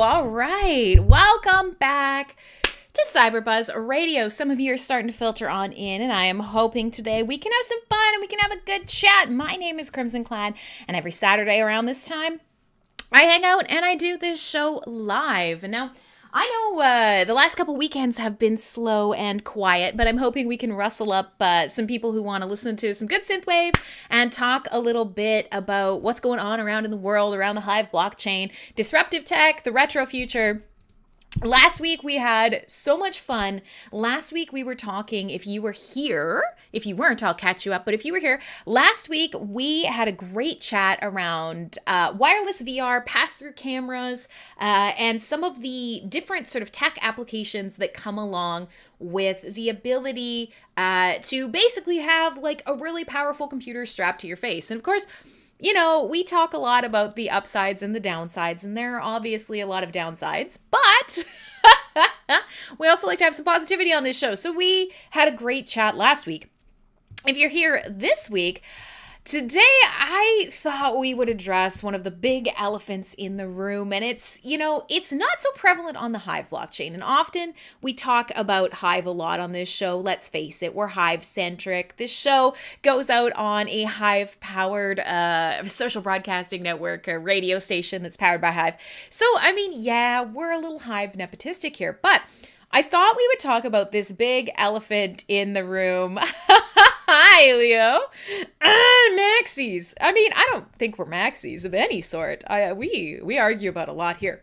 All right. Welcome back to CyberBuzz Radio. Some of you are starting to filter on in, and I am hoping today we can have some fun and we can have a good chat. My name is Crimson Clad, and every Saturday around this time, I hang out and I do this show live. And now, I know the last couple weekends have been slow and quiet, but I'm hoping we can rustle up some people who want to listen to some good Synthwave and talk a little bit about what's going on around in the world, around the Hive blockchain, disruptive tech, the retro future. Last week we had so much fun. Last week we were talking, if you were here, if you weren't, I'll catch you up, but if you were here, last week we had a great chat around wireless VR, pass-through cameras, and some of the different sort of tech applications that come along with the ability to basically have like a really powerful computer strapped to your face. And of course, you know, we talk a lot about the upsides and the downsides, and there are obviously a lot of downsides, but we also like to have some positivity on this show. So we had a great chat last week. If you're here this week, today I thought we would address one of the big elephants in the room, and it's, you know, it's not so prevalent on the Hive blockchain. And often we talk about Hive a lot on this show. Let's face it, we're Hive centric. This show goes out on a Hive powered social broadcasting network, a radio station that's powered by Hive. So, I mean, yeah, we're a little Hive nepotistic here, but I thought we would talk about this big elephant in the room. Hi, Leo. Maxis. I mean, I don't think we're maxis of any sort. We argue about a lot here.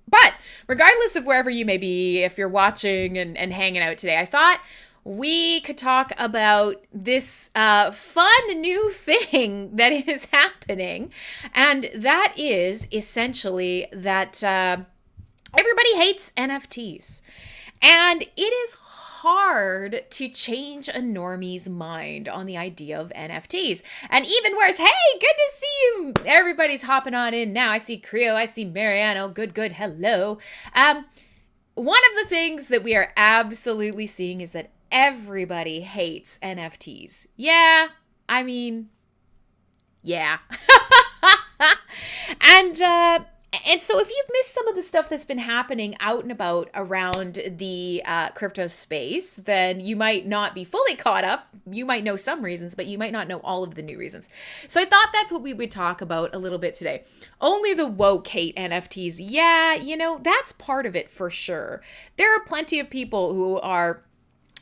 But regardless of wherever you may be, if you're watching and hanging out today, I thought we could talk about this fun new thing that is happening. And that is essentially that everybody hates NFTs. And it is hard to change a normie's mind on the idea of NFTs. And even worse, hey, good to see you. Everybody's hopping on in now. I see Creo, I see Mariano. Good, hello. One of the things that we are absolutely seeing is that everybody hates NFTs. Yeah, I mean, yeah. And so if you've missed some of the stuff that's been happening out and about around the crypto space, then you might not be fully caught up. You might know some reasons, but you might not know all of the new reasons. So I thought that's what we would talk about a little bit today. Only the woke hate NFTs. Yeah, you know, that's part of it for sure. There are plenty of people who are,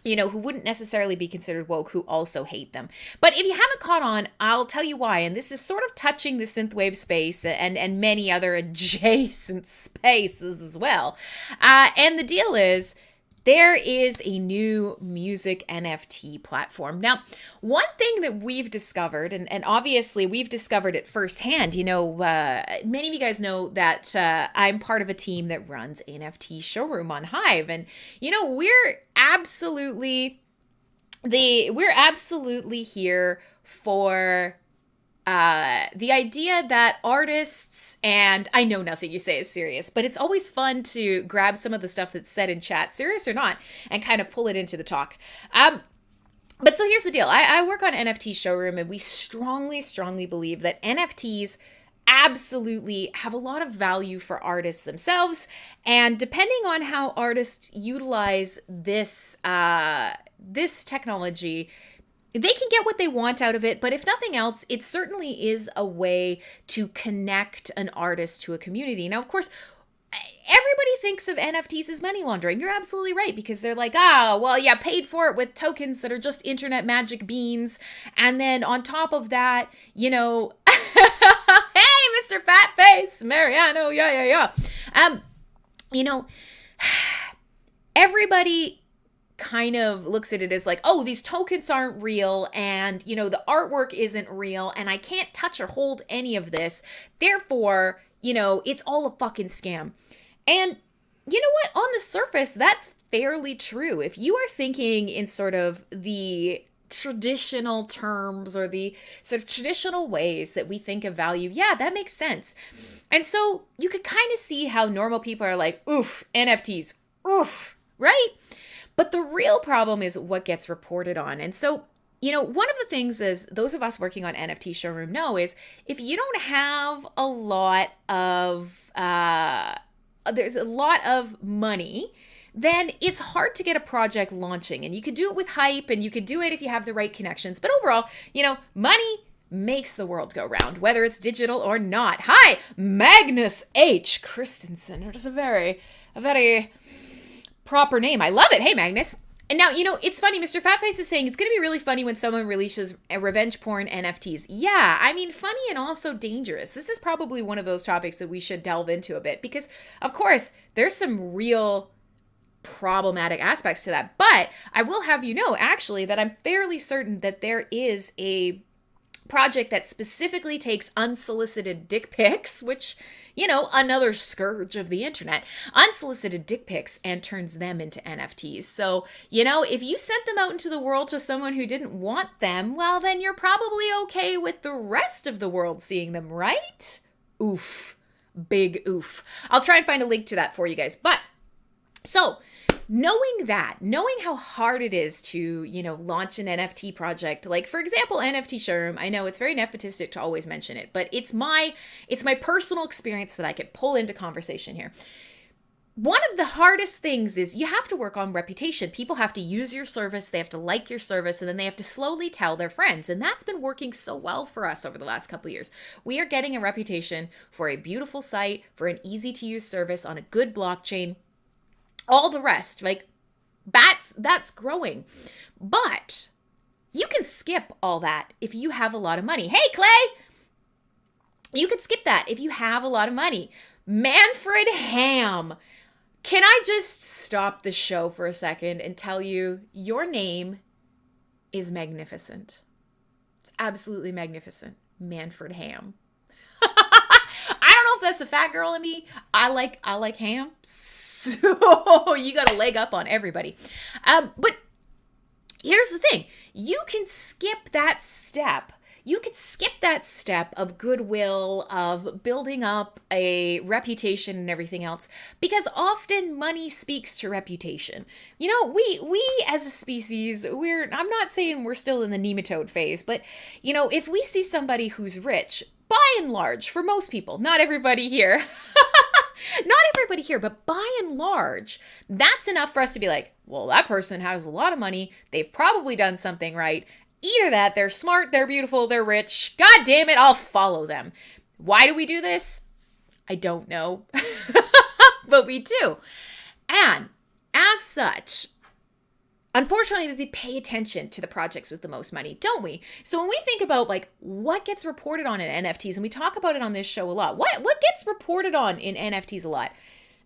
you know, who wouldn't necessarily be considered woke, who also hate them. But if you haven't caught on, I'll tell you why. And this is sort of touching the Synthwave space and many other adjacent spaces as well. And the deal is, there is a new music NFT platform. Now, one thing that we've discovered, and obviously we've discovered it firsthand, you know, many of you guys know that I'm part of a team that runs NFT Showroom on Hive. And, you know, we're absolutely here for the idea that artists, and I know nothing you say is serious, but it's always fun to grab some of the stuff that's said in chat, serious or not, and kind of pull it into the talk. But so here's the deal. I work on NFT Showroom, and we strongly believe that NFTs absolutely have a lot of value for artists themselves. And depending on how artists utilize this technology, they can get what they want out of it, but if nothing else, it certainly is a way to connect an artist to a community. Now, of course, everybody thinks of NFTs as money laundering. You're absolutely right, because they're like, well, yeah, paid for it with tokens that are just internet magic beans. And then on top of that, you know, hey, Mr. Fatface, Mariano, yeah. You know, everybody kind of looks at it as like, oh, these tokens aren't real, and, you know, the artwork isn't real, and I can't touch or hold any of this. Therefore, you know, it's all a fucking scam. And you know what? On the surface, that's fairly true. If you are thinking in sort of the traditional terms or the sort of traditional ways that we think of value, yeah, that makes sense. And so you could kind of see how normal people are like, oof, NFTs, oof, right? But the real problem is what gets reported on. And so, you know, one of the things is those of us working on NFT Showroom know is if you don't have a lot of there's a lot of money, then it's hard to get a project launching. And you could do it with hype, and you could do it if you have the right connections. But overall, money makes the world go round, whether it's digital or not. Hi, Magnus H. Christensen. It is a very proper name. I love it. Hey, Magnus. And now, it's funny. Mr. Fatface is saying it's going to be really funny when someone releases revenge porn NFTs. Yeah, I mean, funny and also dangerous. This is probably one of those topics that we should delve into a bit because, of course, there's some real problematic aspects to that. But I will have you know, actually, that I'm fairly certain that there is a project that specifically takes unsolicited dick pics, which, another scourge of the internet, unsolicited dick pics, and turns them into NFTs. So, if you sent them out into the world to someone who didn't want them, well, then you're probably okay with the rest of the world seeing them, right? Oof. Big oof. I'll try and find a link to that for you guys. But, so, knowing how hard it is to, launch an NFT project, like, for example, NFT Showroom, I know it's very nepotistic to always mention it, but it's my personal experience that I could pull into conversation here. One of the hardest things is you have to work on reputation. People have to use your service, they have to like your service, and then they have to slowly tell their friends. And that's been working so well for us over the last couple of years. We are getting a reputation for a beautiful site, for an easy to use service on a good blockchain. All the rest, like, that's growing. But you can skip all that if you have a lot of money. Hey, Clay! You can skip that if you have a lot of money. Manfred Ham. Can I just stop the show for a second and tell you your name is magnificent? It's absolutely magnificent. Manfred Ham. I don't know if that's a fat girl in me. I like ham. So you got a leg up on everybody. But here's the thing. You can skip that step. You could skip that step of goodwill, of building up a reputation and everything else, because often money speaks to reputation. We as a species, I'm not saying we're still in the nematode phase, but, if we see somebody who's rich, by and large, for most people, not everybody here, but by and large, that's enough for us to be like, well, that person has a lot of money. They've probably done something right. Either that, they're smart, they're beautiful, they're rich. God damn it, I'll follow them. Why do we do this? I don't know. But we do. And as such, unfortunately, we pay attention to the projects with the most money, don't we? So when we think about like what gets reported on in NFTs, and we talk about it on this show a lot, what gets reported on in NFTs a lot?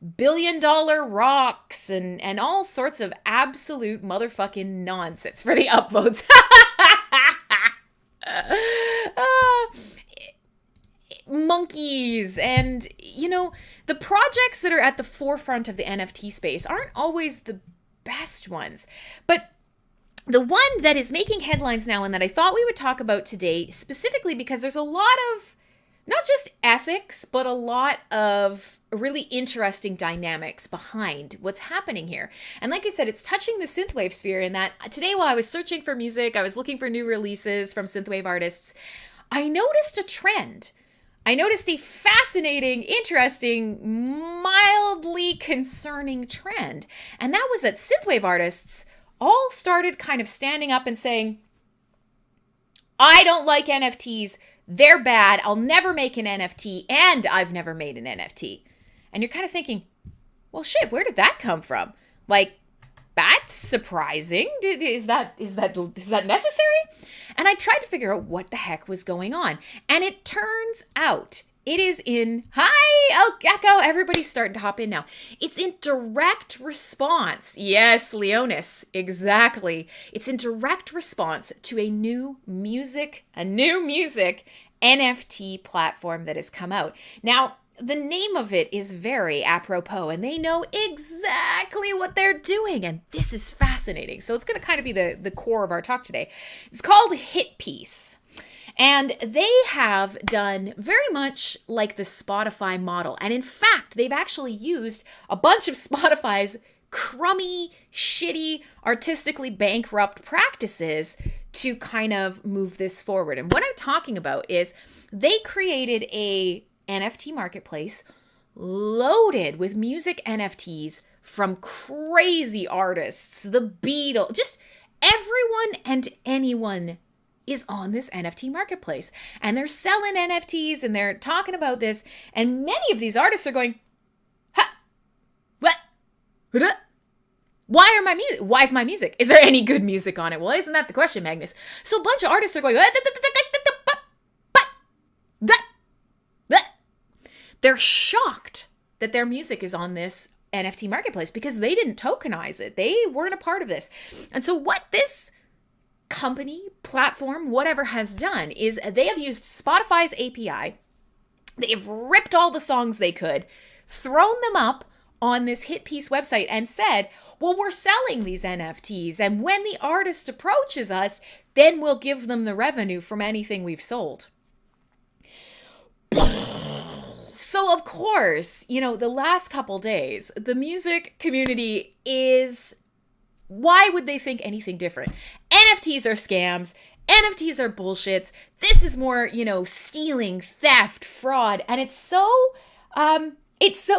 $1 billion rocks and all sorts of absolute motherfucking nonsense for the upvotes. Monkeys and, the projects that are at the forefront of the NFT space aren't always the best ones. But the one that is making headlines now and that I thought we would talk about today, specifically because there's a lot of not just ethics, but a lot of really interesting dynamics behind what's happening here. And like I said, it's touching the Synthwave sphere in that today while I was searching for music, I was looking for new releases from Synthwave artists, I noticed a trend. I noticed a fascinating, interesting, mildly concerning trend. And that was that Synthwave artists all started kind of standing up and saying, I don't like NFTs. They're bad. I'll never make an NFT, and I've never made an NFT. And you're kind of thinking, well, shit, where did that come from? Like, that's surprising. Is that necessary? And I tried to figure out what the heck was going on. And it turns out it is in, hi, El Gecko, everybody's starting to hop in now. It's in direct response. Yes, Leonis, exactly. It's in direct response to a new music NFT platform that has come out. Now, the name of it is very apropos, and they know exactly what they're doing, and this is fascinating. So it's going to kind of be the core of our talk today. It's called Hit Piece. And they have done very much like the Spotify model. And in fact, they've actually used a bunch of Spotify's crummy, shitty, artistically bankrupt practices to kind of move this forward. And what I'm talking about is they created a NFT marketplace loaded with music NFTs from crazy artists, the Beatles, just everyone and anyone is on this NFT marketplace. And they're selling NFTs and they're talking about this. And many of these artists are going, ha, what? Why is my music? Is there any good music on it? Well, isn't that the question, Magnus? So a bunch of artists are going, they're shocked that their music is on this NFT marketplace because they didn't tokenize it. They weren't a part of this. And so what this company, platform, whatever has done is they have used Spotify's API. They've ripped all the songs they could, thrown them up on this hit piece website and said, well, we're selling these NFTs. And when the artist approaches us, then we'll give them the revenue from anything we've sold. So, of course, the last couple days, the music community why would they think anything different? NFTs are scams. NFTs are bullshits. This is more, stealing, theft, fraud. And it's so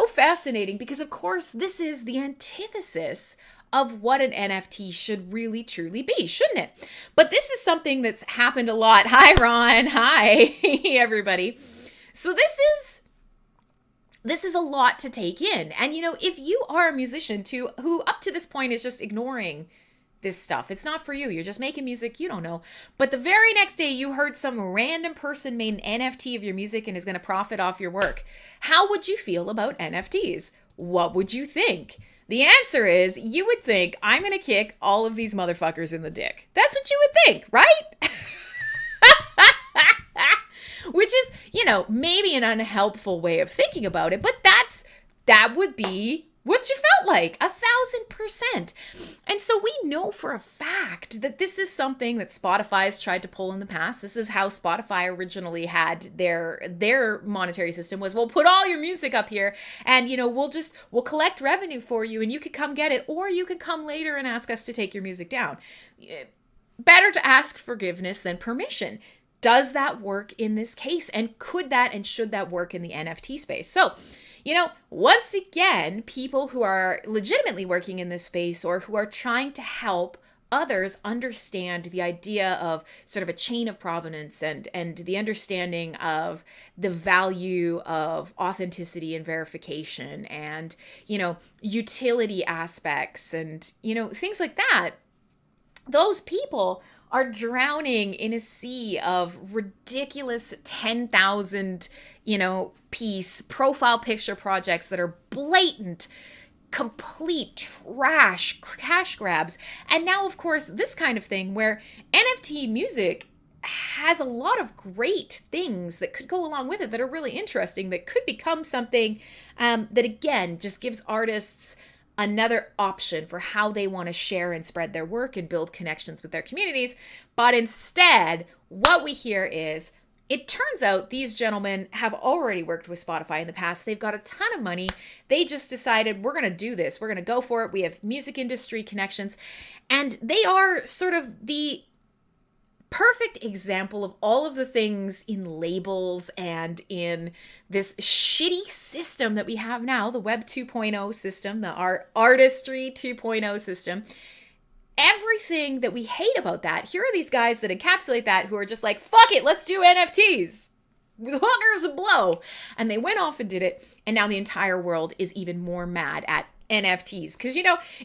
fascinating because, of course, this is the antithesis of what an NFT should really, truly be, shouldn't it? But this is something that's happened a lot. Hi, Ron. Hi, everybody. So this is a lot to take in. And, if you are a musician who up to this point is just ignoring this stuff, it's not for you. You're just making music. You don't know. But the very next day you heard some random person made an NFT of your music and is going to profit off your work. How would you feel about NFTs? What would you think? The answer is you would think, I'm going to kick all of these motherfuckers in the dick. That's what you would think, right? Which is, maybe an unhelpful way of thinking about it, but that would be what you felt like, 1,000%. And so we know for a fact that this is something that Spotify's tried to pull in the past. This is how Spotify originally had their monetary system was, we'll put all your music up here and, we'll collect revenue for you and you could come get it, or you could come later and ask us to take your music down. Better to ask forgiveness than permission. Does that work in this case? And could that and should that work in the NFT space? So, once again, people who are legitimately working in this space or who are trying to help others understand the idea of sort of a chain of provenance and the understanding of the value of authenticity and verification and, utility aspects and, things like that, those people are drowning in a sea of ridiculous 10,000, piece profile picture projects that are blatant, complete trash, cash grabs. And now, of course, this kind of thing where NFT music has a lot of great things that could go along with it that are really interesting, that could become something that, again, just gives artists another option for how they want to share and spread their work and build connections with their communities. But instead, what we hear is, it turns out these gentlemen have already worked with Spotify in the past. They've got a ton of money. They just decided, we're going to do this. We're going to go for it. We have music industry connections. And they are sort of the perfect example of all of the things in labels and in this shitty system that we have now, the Web 2.0 system, the Artistry 2.0 system. Everything that we hate about that, here are these guys that encapsulate that who are just like, fuck it, let's do NFTs. With hookers and blow. And they went off and did it. And now the entire world is even more mad at NFTs. Because,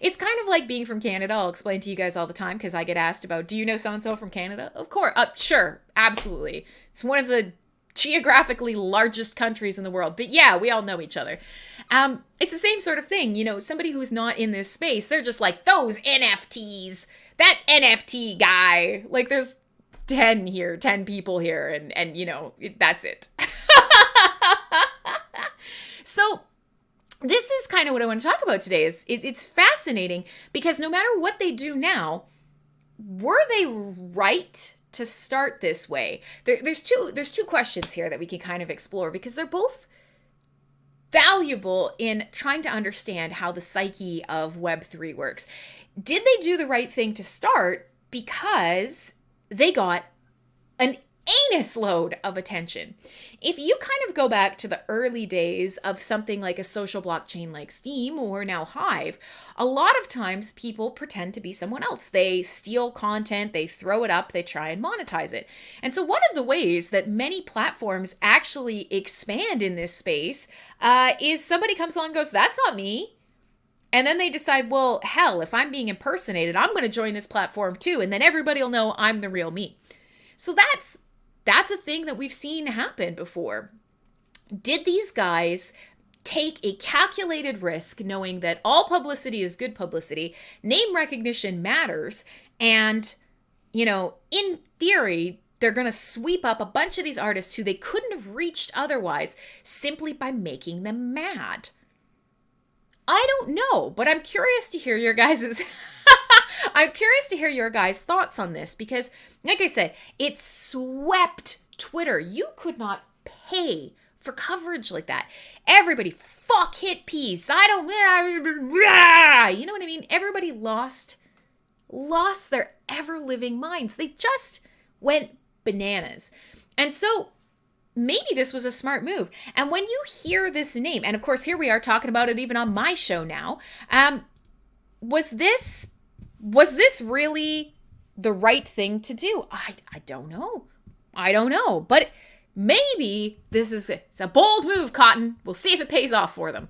it's kind of like being from Canada. I'll explain to you guys all the time because I get asked about, do you know so-and-so from Canada? Of course. Sure. Absolutely. It's one of the geographically largest countries in the world. But yeah, we all know each other. It's the same sort of thing. Somebody who's not in this space, they're just like, those NFTs, that NFT guy. Like there's 10 people here. And that's it. So this is kind of what I want to talk about today. It's fascinating because no matter what they do now, were they right to start this way? There's two questions here that we can kind of explore because they're both valuable in trying to understand how the psyche of Web3 works. Did they do the right thing to start because they got an anus load of attention. If you kind of go back to the early days of something like a social blockchain like Steam or now Hive, a lot of times people pretend to be someone else. They steal content, they throw it up, they try and monetize it. And so one of the ways that many platforms actually expand in this space is somebody comes along and goes, that's not me. And then they decide, well, hell, if I'm being impersonated, I'm going to join this platform too. And then everybody will know I'm the real me. So that's a thing that we've seen happen before. Did these guys take a calculated risk knowing that all publicity is good publicity, name recognition matters, and, in theory, they're going to sweep up a bunch of these artists who they couldn't have reached otherwise simply by making them mad? I don't know, but I'm curious to hear your guys' I'm curious to hear your guys' thoughts on this because, like I said, it swept Twitter. You could not pay for coverage like that. Everybody, fuck hit piece. You know what I mean? Everybody lost their ever-living minds. They just went bananas. And so maybe this was a smart move. And when you hear this name, and of course, here we are talking about it even on my show now, was this really the right thing to do? I don't know. But maybe it's a bold move, Cotton. We'll see if it pays off for them.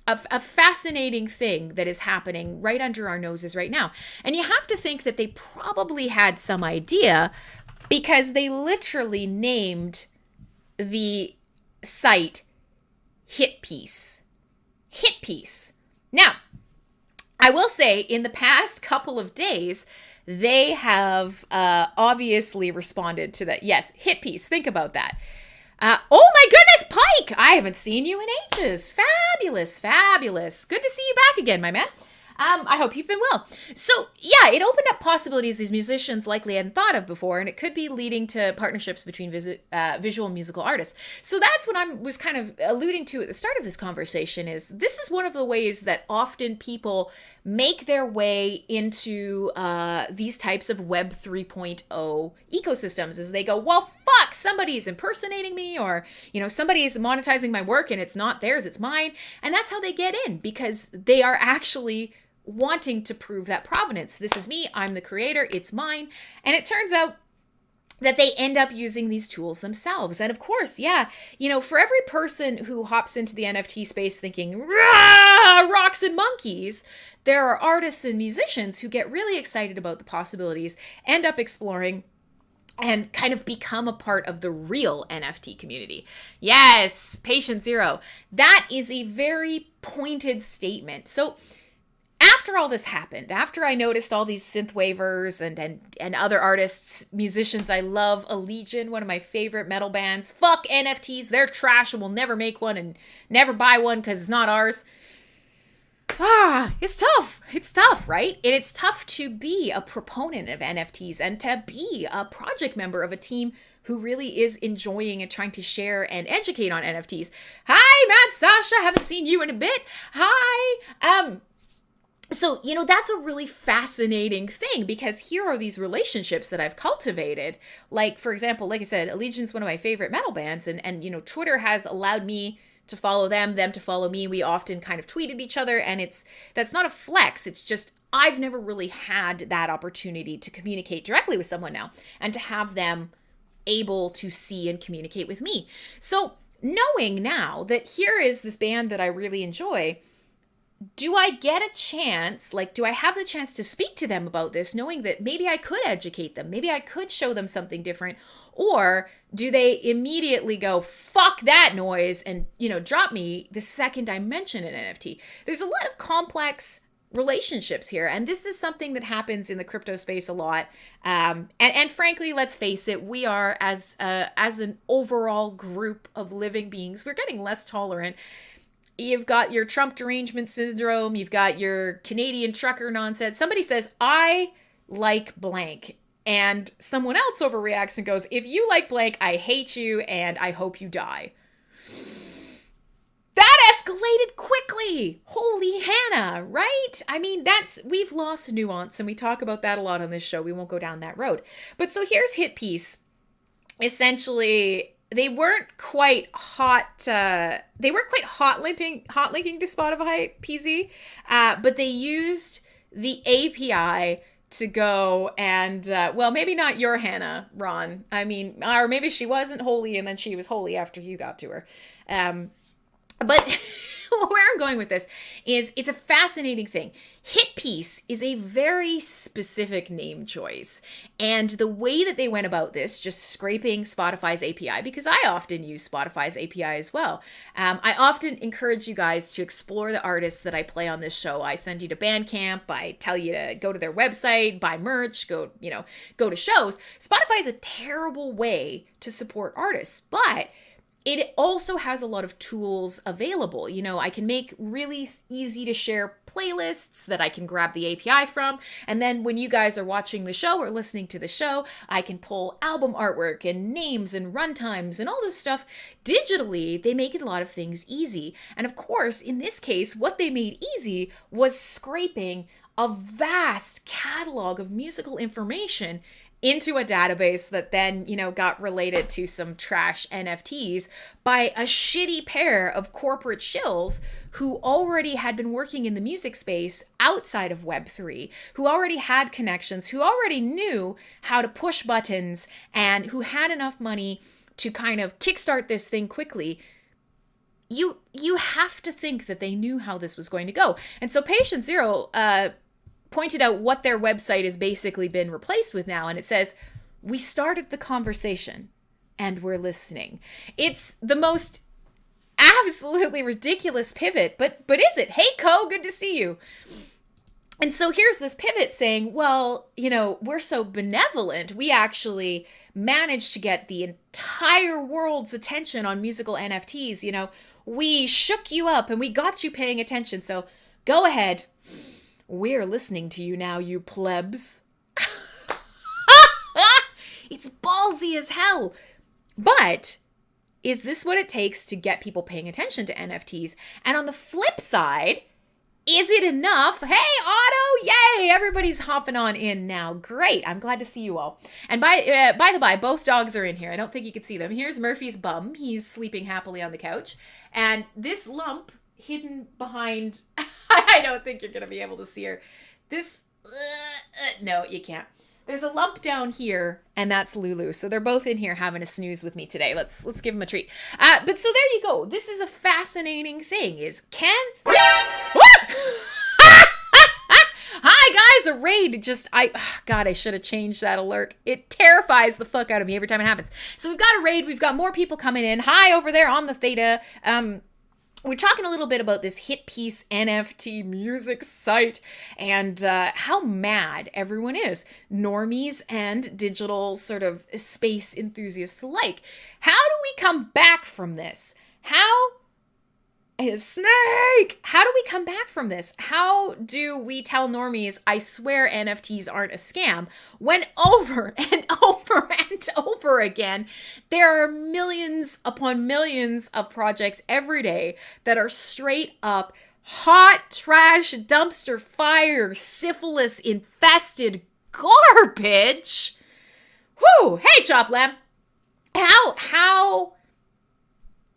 A fascinating thing that is happening right under our noses right now. And you have to think that they probably had some idea because they literally named the site Hit Piece. Hit Piece. Now, I will say in the past couple of days, they have obviously responded to that. Yes, Hit Piece. Think about that. Oh my goodness, Pike! I haven't seen you in ages. Fabulous, fabulous. Good to see you back again, my man. I hope you've been well. So yeah, it opened up possibilities these musicians likely hadn't thought of before, and it could be leading to partnerships between visual musical artists. So that's what I was kind of alluding to at the start of this conversation is this is one of the ways that often people make their way into these types of Web 3.0 ecosystems as they go, well, fuck, somebody's impersonating me or, somebody is monetizing my work and it's not theirs, it's mine. And that's how they get in because they are actually wanting to prove that provenance. This is me, I'm the creator, it's mine. And it turns out that they end up using these tools themselves. And of course, yeah, for every person who hops into the NFT space thinking, rocks and monkeys, there are artists and musicians who get really excited about the possibilities, end up exploring, and kind of become a part of the real NFT community. Yes, patient zero. That is a very pointed statement. So after all this happened, after I noticed all these synthwavers and other artists, musicians I love, Allegiant, one of my favorite metal bands, fuck NFTs, they're trash and we'll never make one and never buy one because it's not ours. It's tough. It's tough, right? And it's tough to be a proponent of NFTs and to be a project member of a team who really is enjoying and trying to share and educate on NFTs. Hi, Matt, Sasha, haven't seen you in a bit. Hi. So, that's a really fascinating thing because here are these relationships that I've cultivated. Like, for example, like I said, Allegiant's one of my favorite metal bands and Twitter has allowed me to follow them to follow me. We often kind of tweet at each other and that's not a flex. It's just, I've never really had that opportunity to communicate directly with someone now and to have them able to see and communicate with me. So knowing now that here is this band that I really enjoy, do I get a chance, do I have the chance to speak to them about this, knowing that maybe I could educate them, maybe I could show them something different, or do they immediately go, fuck that noise, and, drop me the second I mention an NFT? There's a lot of complex relationships here, and this is something that happens in the crypto space a lot. And frankly, let's face it, we are, as an overall group of living beings, we're getting less tolerant. You've got your Trump derangement syndrome. You've got your Canadian trucker nonsense. Somebody says, I like blank. And someone else overreacts and goes, if you like blank, I hate you and I hope you die. That escalated quickly. Holy Hannah, right? I mean, we've lost nuance and we talk about that a lot on this show. We won't go down that road. But so here's Hit Piece. essentially they weren't quite hot. They weren't quite hot linking to Spotify PZ, but they used the API to go and well, maybe not your Hannah, Ron. I mean, or maybe she wasn't holy and then she was holy after you got to her. But where I'm going with this is it's a fascinating thing. Hit piece is a very specific name choice. And the way that they went about this, just scraping Spotify's API, because I often use Spotify's API as well. I often encourage you guys to explore the artists that I play on this show. I send you to Bandcamp. I tell you to go to their website, buy merch, go to shows. Spotify is a terrible way to support artists, but it also has a lot of tools available. I can make really easy to share playlists that I can grab the API from. And then when you guys are watching the show or listening to the show, I can pull album artwork and names and runtimes and all this stuff digitally. They make a lot of things easy. And of course, in this case, what they made easy was scraping a vast catalog of musical information into a database that then, got related to some trash NFTs by a shitty pair of corporate shills who already had been working in the music space outside of Web3, who already had connections, who already knew how to push buttons, and who had enough money to kind of kickstart this thing quickly. You have to think that they knew how this was going to go. And so Patient Zero pointed out what their website has basically been replaced with now. And it says, "We started the conversation and we're listening." It's the most absolutely ridiculous pivot, but is it? Hey, Co, good to see you. And so here's this pivot saying, well, we're so benevolent. We actually managed to get the entire world's attention on musical NFTs. We shook you up and we got you paying attention. So go ahead. We're listening to you now, you plebs. It's ballsy as hell. But is this what it takes to get people paying attention to NFTs? And on the flip side, is it enough? Hey, Otto, yay! Everybody's hopping on in now. Great. I'm glad to see you all. And by the by, both dogs are in here. I don't think you can see them. Here's Murphy's bum. He's sleeping happily on the couch. And this lump hidden behind... I don't think you're going to be able to see her. This... no, you can't. There's a lump down here, and that's Lulu. So they're both in here having a snooze with me today. Let's give them a treat. But so there you go. This is a fascinating thing. Hi, guys. A raid God, I should have changed that alert. It terrifies the fuck out of me every time it happens. So we've got a raid. We've got more people coming in. Hi, over there on the Theta. We're talking a little bit about this hit piece NFT music site and how mad everyone is. Normies and digital sort of space enthusiasts alike. How do we come back from this? Snake! How do we come back from this? How do we tell normies, I swear NFTs aren't a scam, when over and over and over again, there are millions upon millions of projects every day that are straight up hot trash, dumpster fire, syphilis infested garbage? Whew! Hey, Chop Lamb!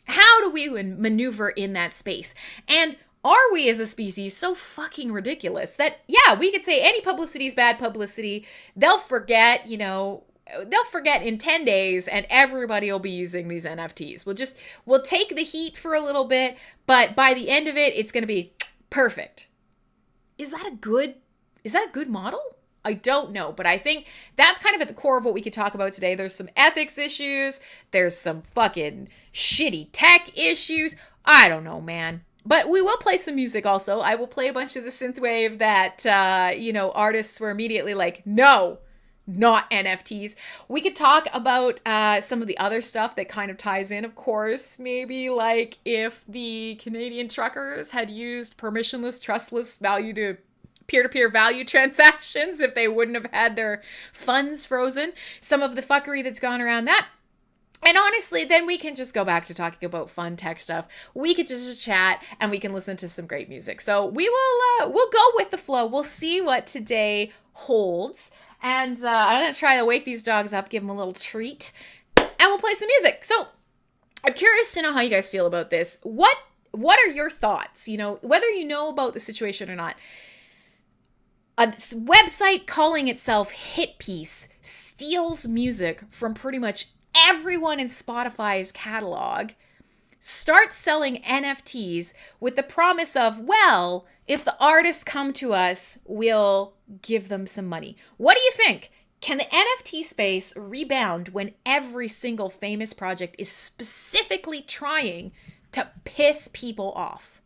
How do we maneuver in that space? And are we as a species so fucking ridiculous that, yeah, we could say any publicity is bad publicity. They'll forget, they'll forget in 10 days and everybody will be using these NFTs. We'll take the heat for a little bit, but by the end of it, it's going to be perfect. Is that a good model? I don't know, but I think that's kind of at the core of what we could talk about today. There's some ethics issues. There's some fucking shitty tech issues. I don't know, man. But we will play some music also. I will play a bunch of the synthwave that, artists were immediately like, no, not NFTs. We could talk about some of the other stuff that kind of ties in, of course. Maybe like if the Canadian truckers had used permissionless, trustless value to peer-to-peer value transactions if they wouldn't have had their funds frozen. Some of the fuckery that's gone around that. And honestly, then we can just go back to talking about fun tech stuff. We could just chat and we can listen to some great music. So we'll go with the flow. We'll see what today holds. And I'm going to try to wake these dogs up, give them a little treat. and we'll play some music. So I'm curious to know how you guys feel about this. What are your thoughts? You know, whether you know about the situation or not. A website calling itself Hit Piece steals music from pretty much everyone in Spotify's catalog, starts selling NFTs with the promise of, well, if the artists come to us, we'll give them some money. What do you think? Can the NFT space rebound when every single famous project is specifically trying to piss people off?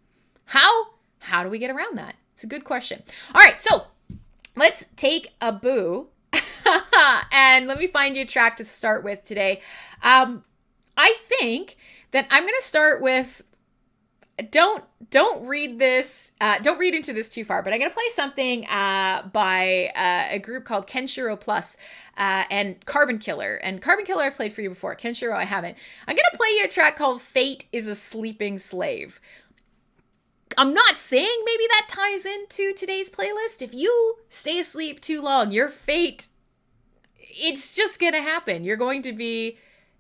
How do we get around that? It's a good question. All right, so let's take a boo and let me find you a track to start with today. I think that I'm going to start with, don't read this, don't read into this too far, but I'm going to play something by a group called Kenshiro Plus and Carbon Killer. And Carbon Killer I've played for you before. Kenshiro I haven't. I'm going to play you a track called Fate is a Sleeping Slave. I'm not saying maybe that ties into today's playlist. If you stay asleep too long, your fate, it's just going to happen. You're going to be...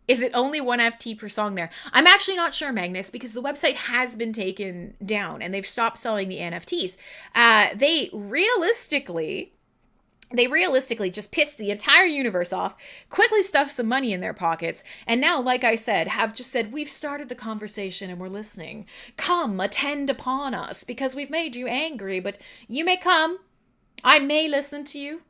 Is it only one FT per song there? I'm actually not sure, Magnus, because the website has been taken down and they've stopped selling the NFTs. They realistically just pissed the entire universe off, quickly stuffed some money in their pockets, and now, like I said, have just said, we've started the conversation and we're listening. Come, attend upon us, because we've made you angry, but you may come. I may listen to you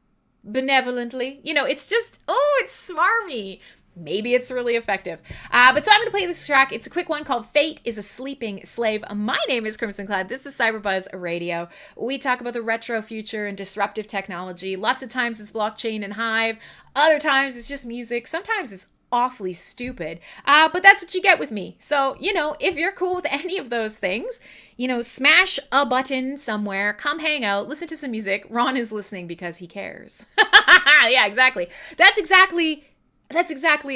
benevolently. You know, it's just, it's smarmy. Maybe it's really effective. But so I'm going to play this track. It's a quick one called Fate is a Sleeping Slave. My name is Crimson Clad. This is CyberBuzz Radio. We talk about the retro future and disruptive technology. Lots of times it's blockchain and Hive. Other times it's just music. Sometimes it's awfully stupid. But that's what you get with me. So, you know, if you're cool with any of those things, you know, smash a button somewhere, come hang out, listen to some music. Ron is listening because he cares. Yeah, exactly. That's exactly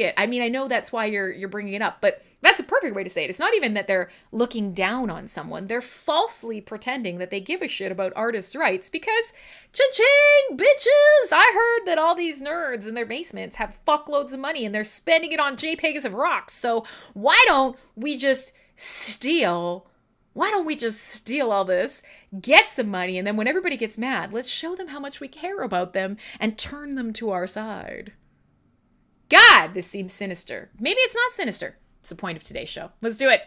it. I mean, I know that's why you're bringing it up, but that's a perfect way to say it. It's not even that they're looking down on someone. They're falsely pretending that they give a shit about artists' rights because, cha-ching, bitches! I heard that all these nerds in their basements have fuckloads of money and they're spending it on JPEGs of rocks. So why don't we just steal all this, get some money, and then when everybody gets mad, let's show them how much we care about them and turn them to our side. God, this seems sinister. Maybe it's not sinister. It's the point of today's show. Let's do it.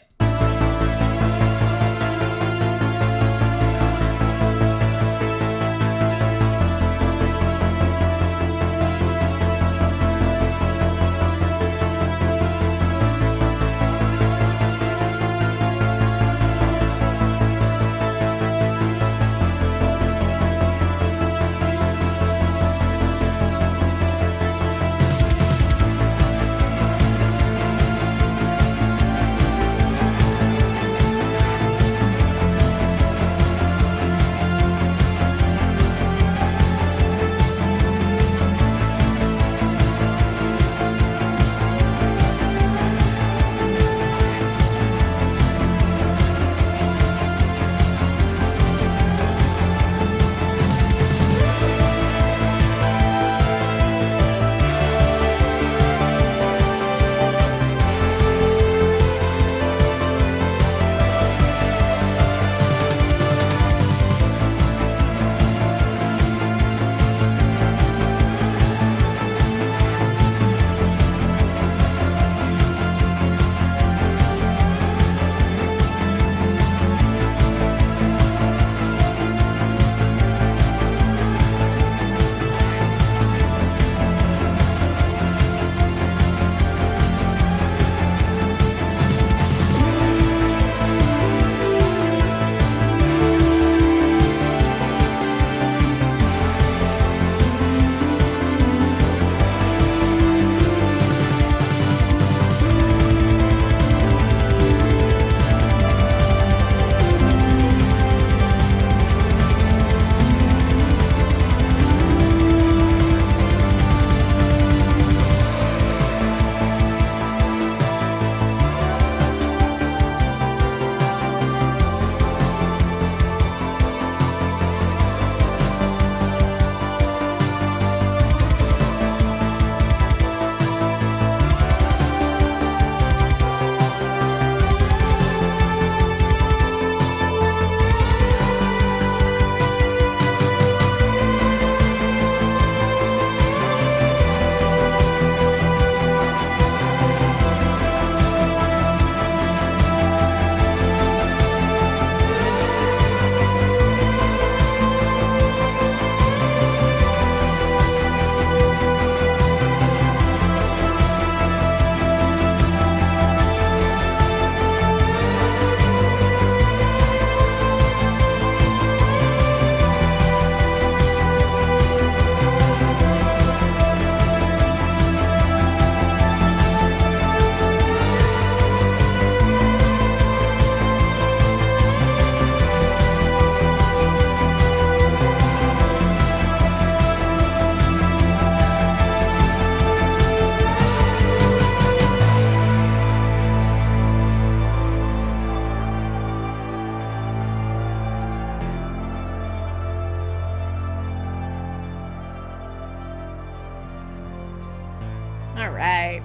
right.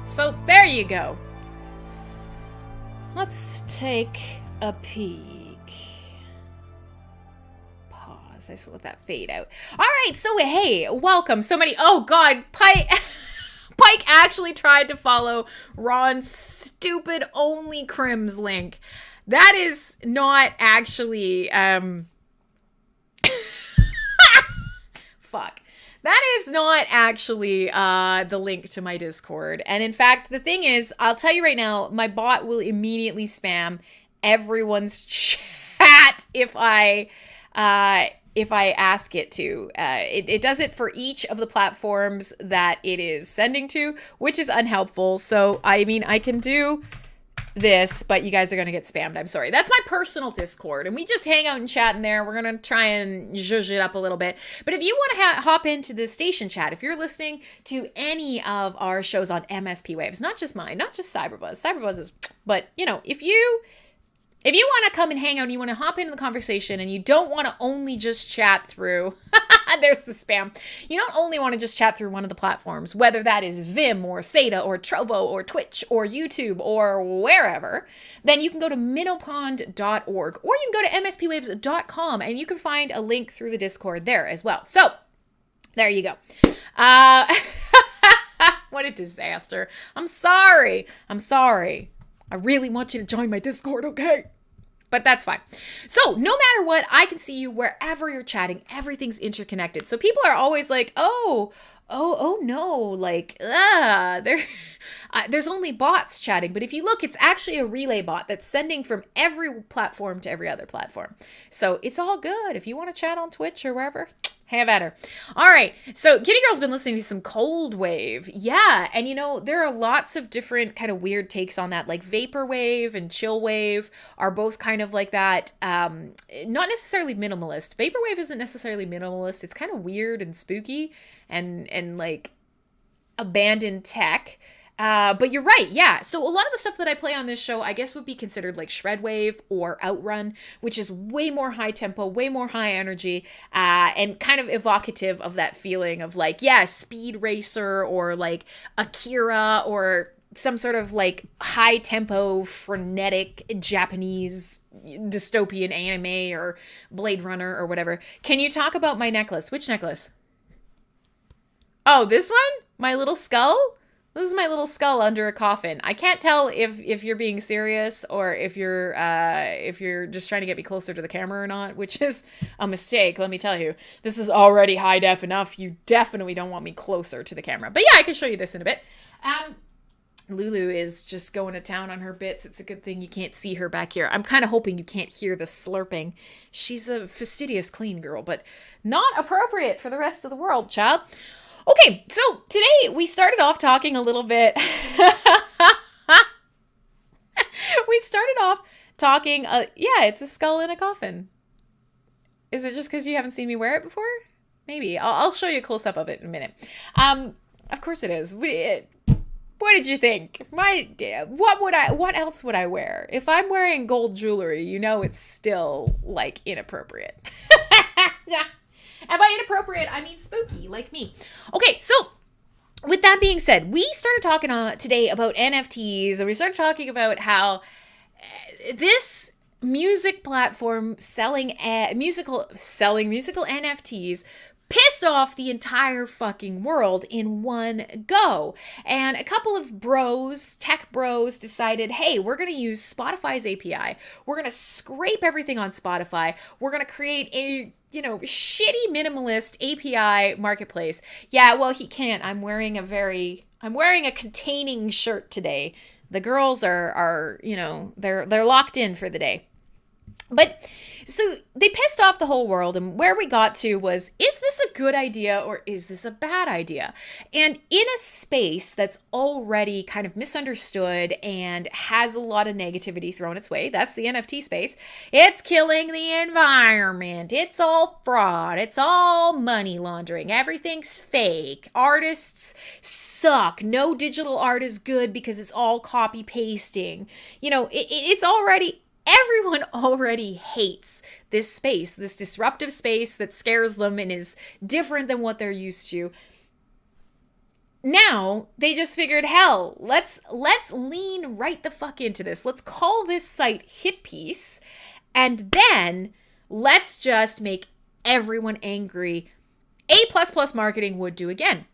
So there you go. Let's take a peek. Pause. I just let that fade out. All right. So, hey, welcome. Oh, God. Pike actually tried to follow Ron's stupid only Crims link. That is not actually, fuck. That is not actually the link to my Discord. And in fact, the thing is, I'll tell you right now, my bot will immediately spam everyone's chat if I ask it to. It does it for each of the platforms that it is sending to, which is unhelpful. So, I mean, I can do this, but you guys are going to get spammed. I'm sorry. That's my personal Discord, and we just hang out and chat in there. We're going to try and zhuzh it up a little bit. But if you want to hop into the station chat, if you're listening to any of our shows on MSP Waves, not just mine, not just CyberBuzz is, but, you know, if you want to come and hang out and you want to hop into the conversation and you don't want to only just chat through, there's the spam. You don't only want to just chat through one of the platforms, whether that is Vim or Theta or Trovo or Twitch or YouTube or wherever, then you can go to minnowpond.org or you can go to mspwaves.com and you can find a link through the Discord there as well. So there you go. What a disaster. I'm sorry. I really want you to join my Discord, okay? But that's fine. So no matter what, I can see you wherever you're chatting. Everything's interconnected. So people are always like, oh no, like, there's only bots chatting. But if you look, it's actually a relay bot that's sending from every platform to every other platform. So it's all good. If you want to chat on Twitch or wherever, have at her. All right. So Kitty Girl's been listening to some Cold Wave. Yeah. And you know, there are lots of different kind of weird takes on that. Like Vaporwave and Chillwave are both kind of like that. Not necessarily minimalist. Vaporwave isn't necessarily minimalist. It's kind of weird and spooky and like abandoned tech. But you're right, yeah. So a lot of the stuff that I play on this show, I guess would be considered like Shredwave or Outrun, which is way more high tempo, way more high energy, and kind of evocative of that feeling of like, yeah, Speed Racer or like Akira or some sort of like high tempo, frenetic Japanese dystopian anime or Blade Runner or whatever. Can you talk about my necklace? Which necklace? Oh, this one? My little skull? This is my little skull under a coffin. I can't tell if you're being serious or if you're just trying to get me closer to the camera or not, which is a mistake, let me tell you. This is already high def enough. You definitely don't want me closer to the camera. But yeah, I can show you this in a bit. Lulu is just going to town on her bits. It's a good thing you can't see her back here. I'm kind of hoping you can't hear the slurping. She's a fastidious clean girl, but not appropriate for the rest of the world, child. Okay, so today we started off talking a little bit. Yeah, it's a skull in a coffin. Is it just because you haven't seen me wear it before? Maybe. I'll show you a close-up of it in a minute. Of course it is. What did you think? What else would I wear? If I'm wearing gold jewelry, you know it's still, like, inappropriate. Yeah. And by inappropriate, I mean spooky, like me. Okay, so with that being said, we started talking today about NFTs, and we started talking about how this music platform selling musical NFTs pissed off the entire fucking world in one go. And a couple of tech bros decided, hey, we're going to use Spotify's API. We're going to scrape everything on Spotify. We're going to create a, shitty minimalist API marketplace. Yeah, well, he can't. I'm wearing a containing shirt today. The girls are they're locked in for the day. But so they pissed off the whole world, and where we got to was, is this a good idea or is this a bad idea? And in a space that's already kind of misunderstood and has a lot of negativity thrown its way, that's the NFT space, it's killing the environment, it's all fraud, it's all money laundering, everything's fake, artists suck, no digital art is good because it's all copy pasting. It's already... Everyone already hates this space, this disruptive space that scares them and is different than what they're used to. now they just figured, hell, let's lean right the fuck into this. Let's call this site Hit Piece, and then let's just make everyone angry. A++ marketing would do again.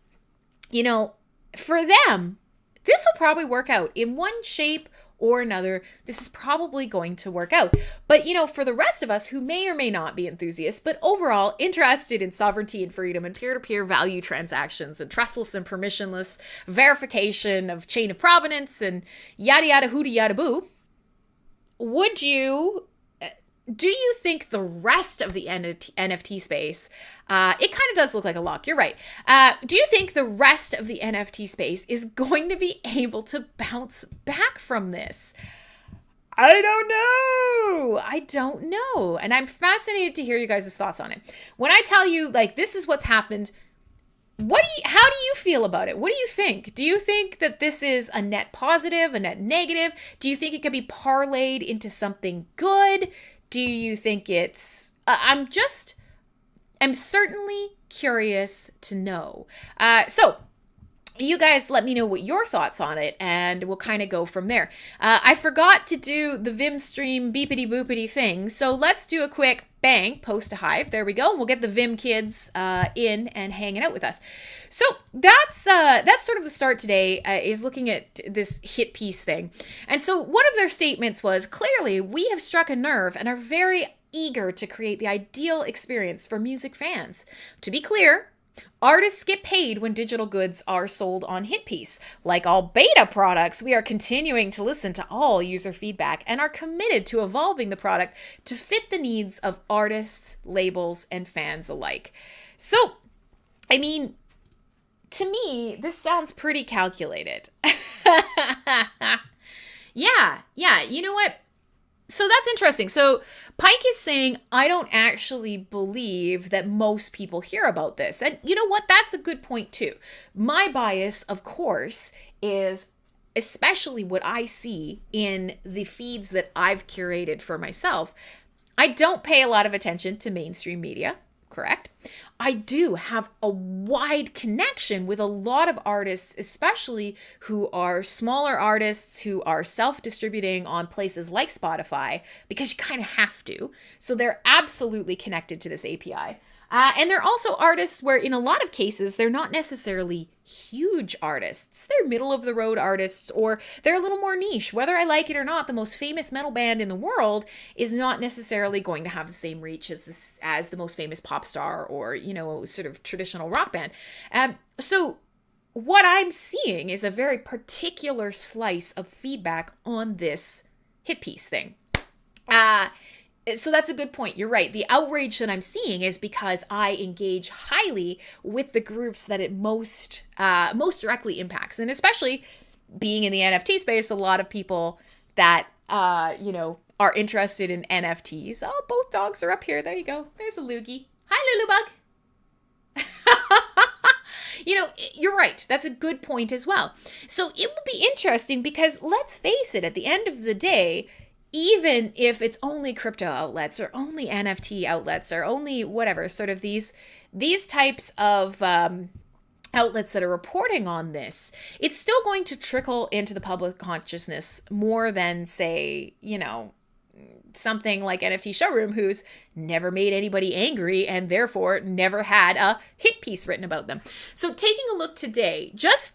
For them, this will probably work out in one shape or another. This is probably going to work out. But, for the rest of us who may or may not be enthusiasts, but overall interested in sovereignty and freedom and peer-to-peer value transactions and trustless and permissionless verification of chain of provenance and yada yada hooty yada boo, do you think the rest of the NFT space, it kind of does look like a lock, you're right. Do you think the rest of the NFT space is going to be able to bounce back from this? I don't know. And I'm fascinated to hear you guys' thoughts on it. When I tell you, this is what's happened, how do you feel about it? What do you think? Do you think that this is a net positive, a net negative? Do you think it can be parlayed into something good? Do you think it's... I'm certainly curious to know. So you guys let me know what your thoughts on it, and we'll kind of go from there. I forgot to do the Vim stream beepity boopity thing, so let's do a quick bang, post to Hive. There we go. And we'll get the Vim kids in and hanging out with us. So that's sort of the start today, is looking at this Hit Piece thing. And so one of their statements was, clearly we have struck a nerve and are very eager to create the ideal experience for music fans. To be clear, artists get paid when digital goods are sold on Hit Piece. Like all beta products, we are continuing to listen to all user feedback and are committed to evolving the product to fit the needs of artists, labels, and fans alike. So, to me, this sounds pretty calculated. Yeah, you know what? So that's interesting. So Pike is saying, I don't actually believe that most people hear about this. And you know what? That's a good point too. My bias, of course, is especially what I see in the feeds that I've curated for myself. I don't pay a lot of attention to mainstream media, correct? I do have a wide connection with a lot of artists, especially who are smaller artists who are self-distributing on places like Spotify, because you kind of have to. So they're absolutely connected to this API. And they're also artists where, in a lot of cases, they're not necessarily huge artists. They're middle-of-the-road artists, or they're a little more niche. Whether I like it or not, the most famous metal band in the world is not necessarily going to have the same reach as the most famous pop star or, sort of traditional rock band. So what I'm seeing is a very particular slice of feedback on this Hit Piece thing. So that's a good point. You're right. The outrage that I'm seeing is because I engage highly with the groups that it most directly impacts. And especially being in the NFT space, a lot of people that, are interested in NFTs. Oh, both dogs are up here. There you go. There's a loogie. Hi, Lulubug. You're right. That's a good point as well. So it would be interesting because let's face it, at the end of the day, even if it's only crypto outlets or only NFT outlets or only whatever, sort of these types of outlets that are reporting on this, it's still going to trickle into the public consciousness more than, say, something like NFT Showroom, who's never made anybody angry and therefore never had a hit piece written about them. So taking a look today, just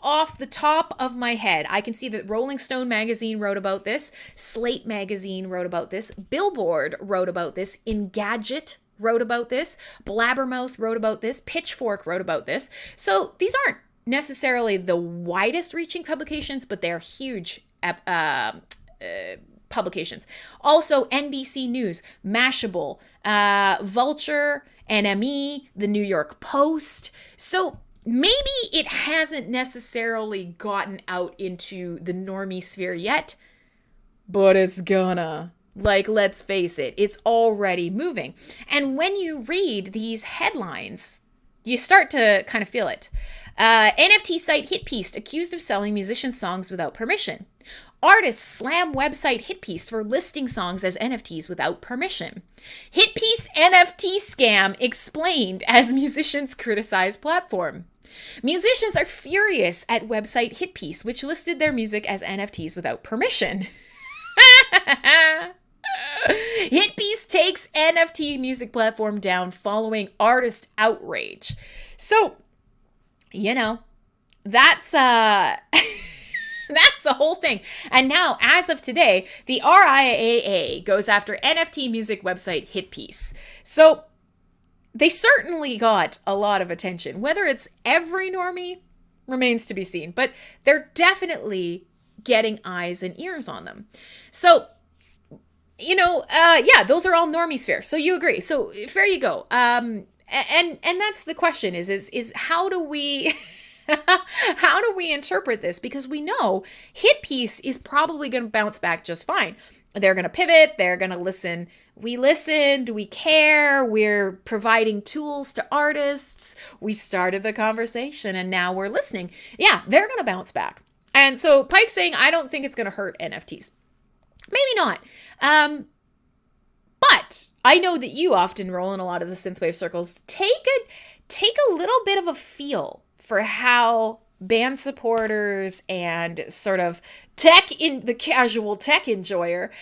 off the top of my head, I can see that Rolling Stone magazine wrote about this, Slate magazine wrote about this, Billboard wrote about this, Engadget wrote about this, Blabbermouth wrote about this, Pitchfork wrote about this. So these aren't necessarily the widest reaching publications, but they're huge publications. Also, NBC News, Mashable, Vulture, NME, the New York Post. So maybe it hasn't necessarily gotten out into the normie sphere yet, but it's gonna. Let's face it, it's already moving. And when you read these headlines, you start to kind of feel it. NFT site Hit Piece accused of selling musicians' songs without permission. Artists slam website Hit Piece for listing songs as NFTs without permission. Hit Piece NFT scam explained as musicians criticize platform. Musicians are furious at website Hitpiece, which listed their music as NFTs without permission. Hitpiece takes NFT music platform down following artist outrage. So, that's that's a whole thing. And now, as of today, the RIAA goes after NFT music website Hitpiece. So they certainly got a lot of attention. Whether it's every normie remains to be seen, but they're definitely getting eyes and ears on them. So, those are all normie sphere. So you agree. So there you go. And that's the question is how do we how do we interpret this? Because we know Hitpiece is probably going to bounce back just fine. They're going to pivot. They're going to listen. We listened. We care. We're providing tools to artists. We started the conversation and now we're listening. Yeah, they're going to bounce back. And so Pike's saying, I don't think it's going to hurt NFTs. Maybe not. But I know that you often roll in a lot of the synthwave circles. Take a little bit of a feel for how band supporters and sort of the casual tech enjoyer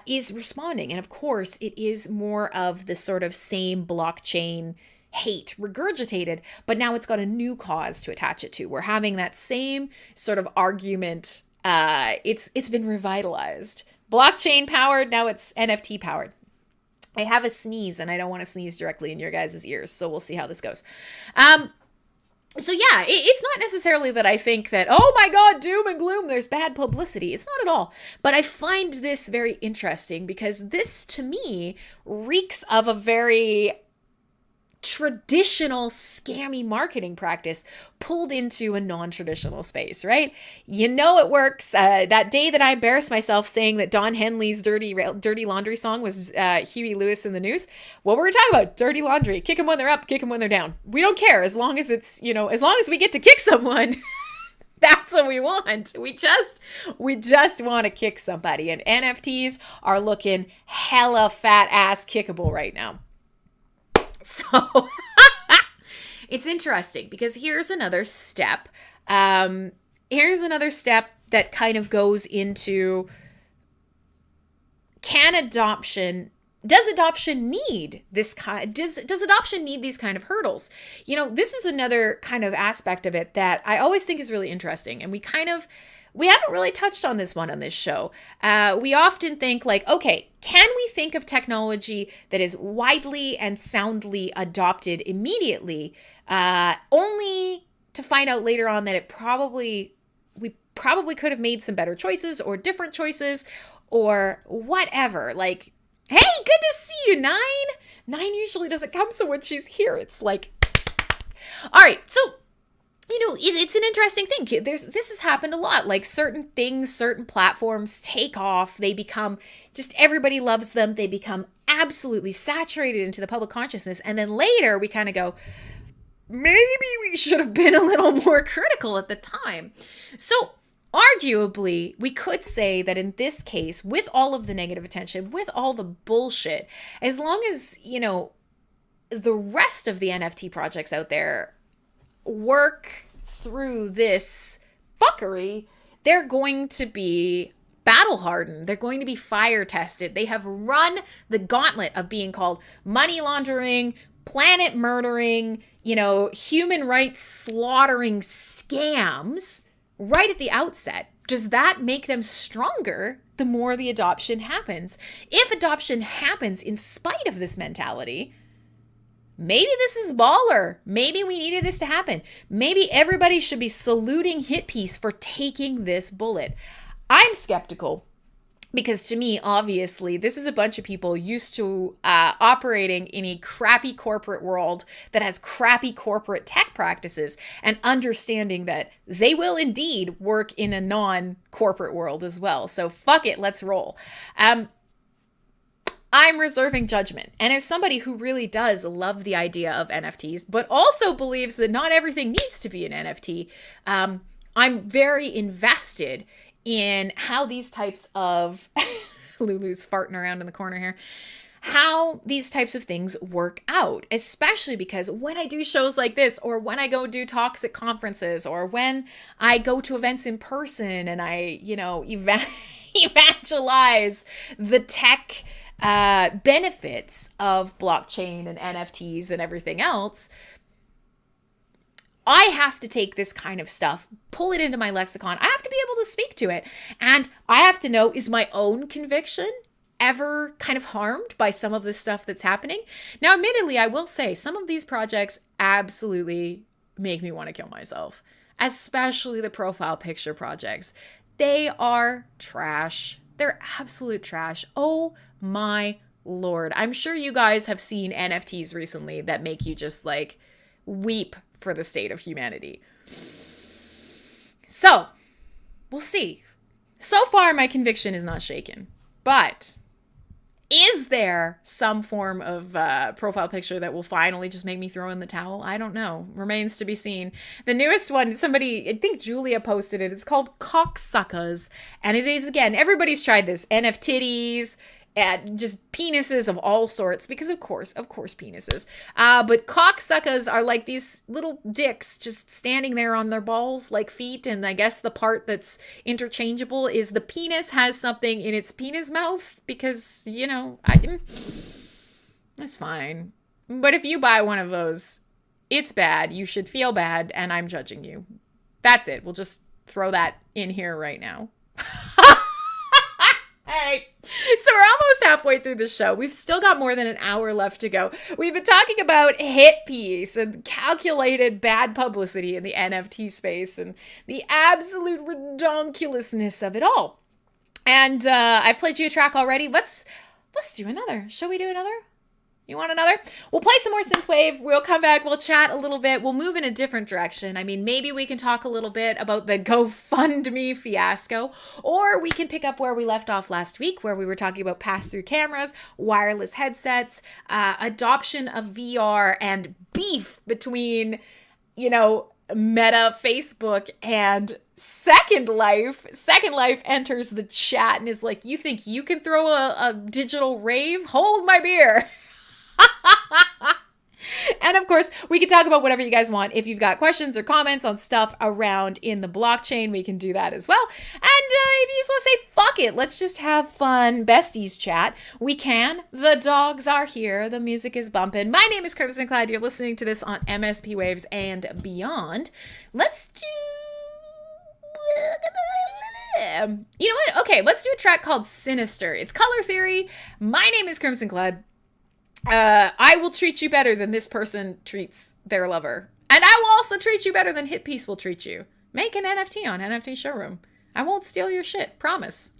is responding. And of course, it is more of the sort of same blockchain hate regurgitated, but now it's got a new cause to attach it to. We're having that same sort of argument. It's been revitalized. Blockchain powered, now it's NFT powered. I have a sneeze and I don't want to sneeze directly in your guys' ears, so we'll see how this goes. So yeah, it's not necessarily that I think that, oh my God, doom and gloom, there's bad publicity. It's not at all. But I find this very interesting because this, to me, reeks of a very traditional scammy marketing practice pulled into a non-traditional space, right? It works. That day that I embarrassed myself saying that Don Henley's Dirty Laundry song was Huey Lewis in the News. What were we talking about? Dirty laundry. Kick them when they're up, kick them when they're down. We don't care as long as it's, as long as we get to kick someone. That's what we want. We just want to kick somebody. And NFTs are looking hella fat ass kickable right now. So it's interesting because here's another step. Here's another step that kind of goes into does adoption need this kind? Does adoption need these kind of hurdles? This is another kind of aspect of it that I always think is really interesting. And we haven't really touched on this one on this show. We often think like, okay, can we think of technology that is widely and soundly adopted immediately, only to find out later on that we probably could have made some better choices or different choices or whatever. Like, hey, good to see you, Nine. Nine usually doesn't come, so when she's here, it's like, all right, so it's an interesting thing. This has happened a lot. Like certain things, certain platforms take off. They become everybody loves them. They become absolutely saturated into the public consciousness. And then later we kind of go, maybe we should have been a little more critical at the time. So arguably, we could say that in this case, with all of the negative attention, with all the bullshit, as long as, the rest of the NFT projects out there work through this fuckery, they're going to be battle hardened. They're going to be fire tested. They have run the gauntlet of being called money laundering, planet murdering, human rights slaughtering scams right at the outset. Does that make them stronger the more the adoption happens? If adoption happens in spite of this mentality, maybe this is baller. Maybe we needed this to happen. Maybe everybody should be saluting Hitpiece for taking this bullet. I'm skeptical because to me, obviously, this is a bunch of people used to operating in a crappy corporate world that has crappy corporate tech practices and understanding that they will indeed work in a non-corporate world as well. So fuck it, let's roll. I'm reserving judgment. And as somebody who really does love the idea of NFTs, but also believes that not everything needs to be an NFT, I'm very invested in how these types of Lulu's farting around in the corner here, how these types of things work out, especially because when I do shows like this, or when I go do talks at conferences, or when I go to events in person and I, evangelize the tech benefits of blockchain and NFTs and everything else, I have to take this kind of stuff, pull it into my lexicon. I have to be able to speak to it. And I have to know, is my own conviction ever kind of harmed by some of this stuff that's happening? Now, admittedly, I will say some of these projects absolutely make me want to kill myself, especially the profile picture projects. They are trash. They're absolute trash. Oh my Lord. I'm sure you guys have seen NFTs recently that make you just like weep for the state of humanity. So we'll see. So far, my conviction is not shaken, but is there some form of profile picture that will finally just make me throw in the towel? I don't know. Remains to be seen. The newest one, somebody, I think Julia posted it. It's called Cocksuckers. And it is, again, everybody's tried this. NFTs, and just penises of all sorts, because of course penises. But cocksuckers are like these little dicks just standing there on their balls like feet. And I guess the part that's interchangeable is the penis has something in its penis mouth, because, that's fine. But if you buy one of those, it's bad. You should feel bad, and I'm judging you. That's it. We'll just throw that in here right now. All right, so we're almost halfway through the show. We've still got more than an hour left to go. We've been talking about hit piece and calculated bad publicity in the NFT space and the absolute redonkulousness of it all. And I've played you a track already. Let's do another. Shall we do another? You want another? We'll play some more Synthwave. We'll come back. We'll chat a little bit. We'll move in a different direction. I mean, maybe we can talk a little bit about the GoFundMe fiasco, or we can pick up where we left off last week, where we were talking about pass-through cameras, wireless headsets, adoption of VR, and beef between, Meta, Facebook, and Second Life. Second Life enters the chat and is like, you think you can throw a digital rave? Hold my beer. And of course, we can talk about whatever you guys want. If you've got questions or comments on stuff around in the blockchain, we can do that as well. And if you just want to say, fuck it, let's just have fun besties chat, we can. The dogs are here. The music is bumping. My name is Crimson Cloud. You're listening to this on MSP Waves and beyond. Let's do... You know what? Okay, let's do a track called Sinister. It's Color Theory. My name is Crimson Cloud. I will treat you better than this person treats their lover. And I will also treat you better than Hit Piece will treat you. Make an NFT on NFT Showroom. I won't steal your shit. Promise.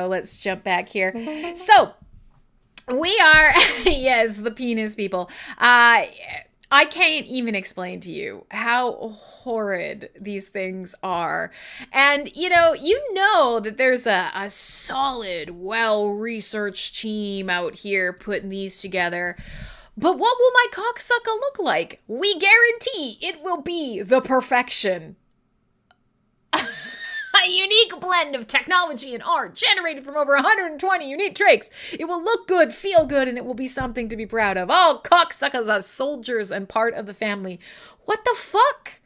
Let's jump back here. So we are, yes, the penis people. I can't even explain to you how horrid these things are. And, you know that there's a solid, well-researched team out here putting these together. But what will my cocksucker look like? We guarantee it will be the perfection. A unique blend of technology and art generated from over 120 unique traits. It will look good, feel good, and it will be something to be proud of. All cocksuckers are soldiers and part of the family. What the fuck?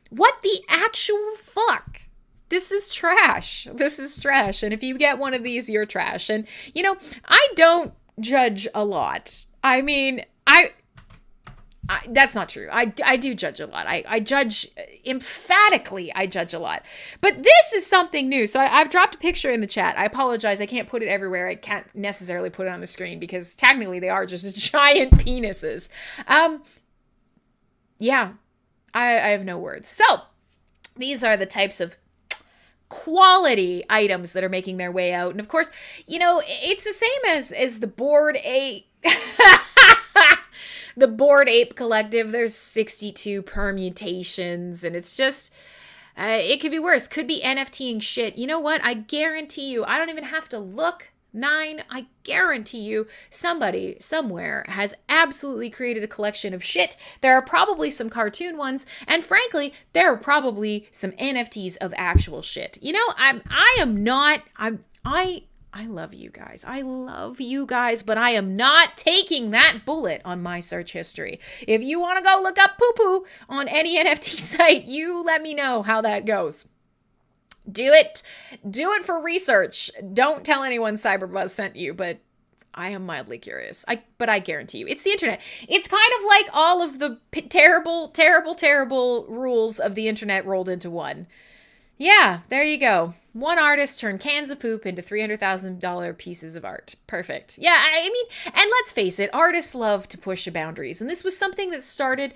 What the actual fuck? This is trash. This is trash. And if you get one of these, you're trash. And, I don't judge a lot. I mean, that's not true. I do judge a lot. I judge emphatically. I judge a lot. But this is something new. So I've dropped a picture in the chat. I apologize. I can't put it everywhere. I can't necessarily put it on the screen because technically they are just giant penises. Yeah, I have no words. So these are the types of quality items that are making their way out. And of course, it's the same as the Bored Ape. The Bored Ape Collective, there's 62 permutations, and it's just, it could be worse. Could be NFTing shit. You know what? I guarantee you, I don't even have to look. I guarantee you, somebody, somewhere, has absolutely created a collection of shit. There are probably some cartoon ones, and frankly, there are probably some NFTs of actual shit. I love you guys. I love you guys, but I am not taking that bullet on my search history. If you want to go look up poo-poo on any NFT site, you let me know how that goes. Do it. Do it for research. Don't tell anyone CyberBuzz sent you, but I am mildly curious. But I guarantee you, it's the internet. It's kind of like all of the terrible, terrible, terrible rules of the internet rolled into one. Yeah, there you go. One artist turned cans of poop into $300,000 pieces of art. Perfect. Yeah, I mean, and let's face it, artists love to push the boundaries. And this was something that started,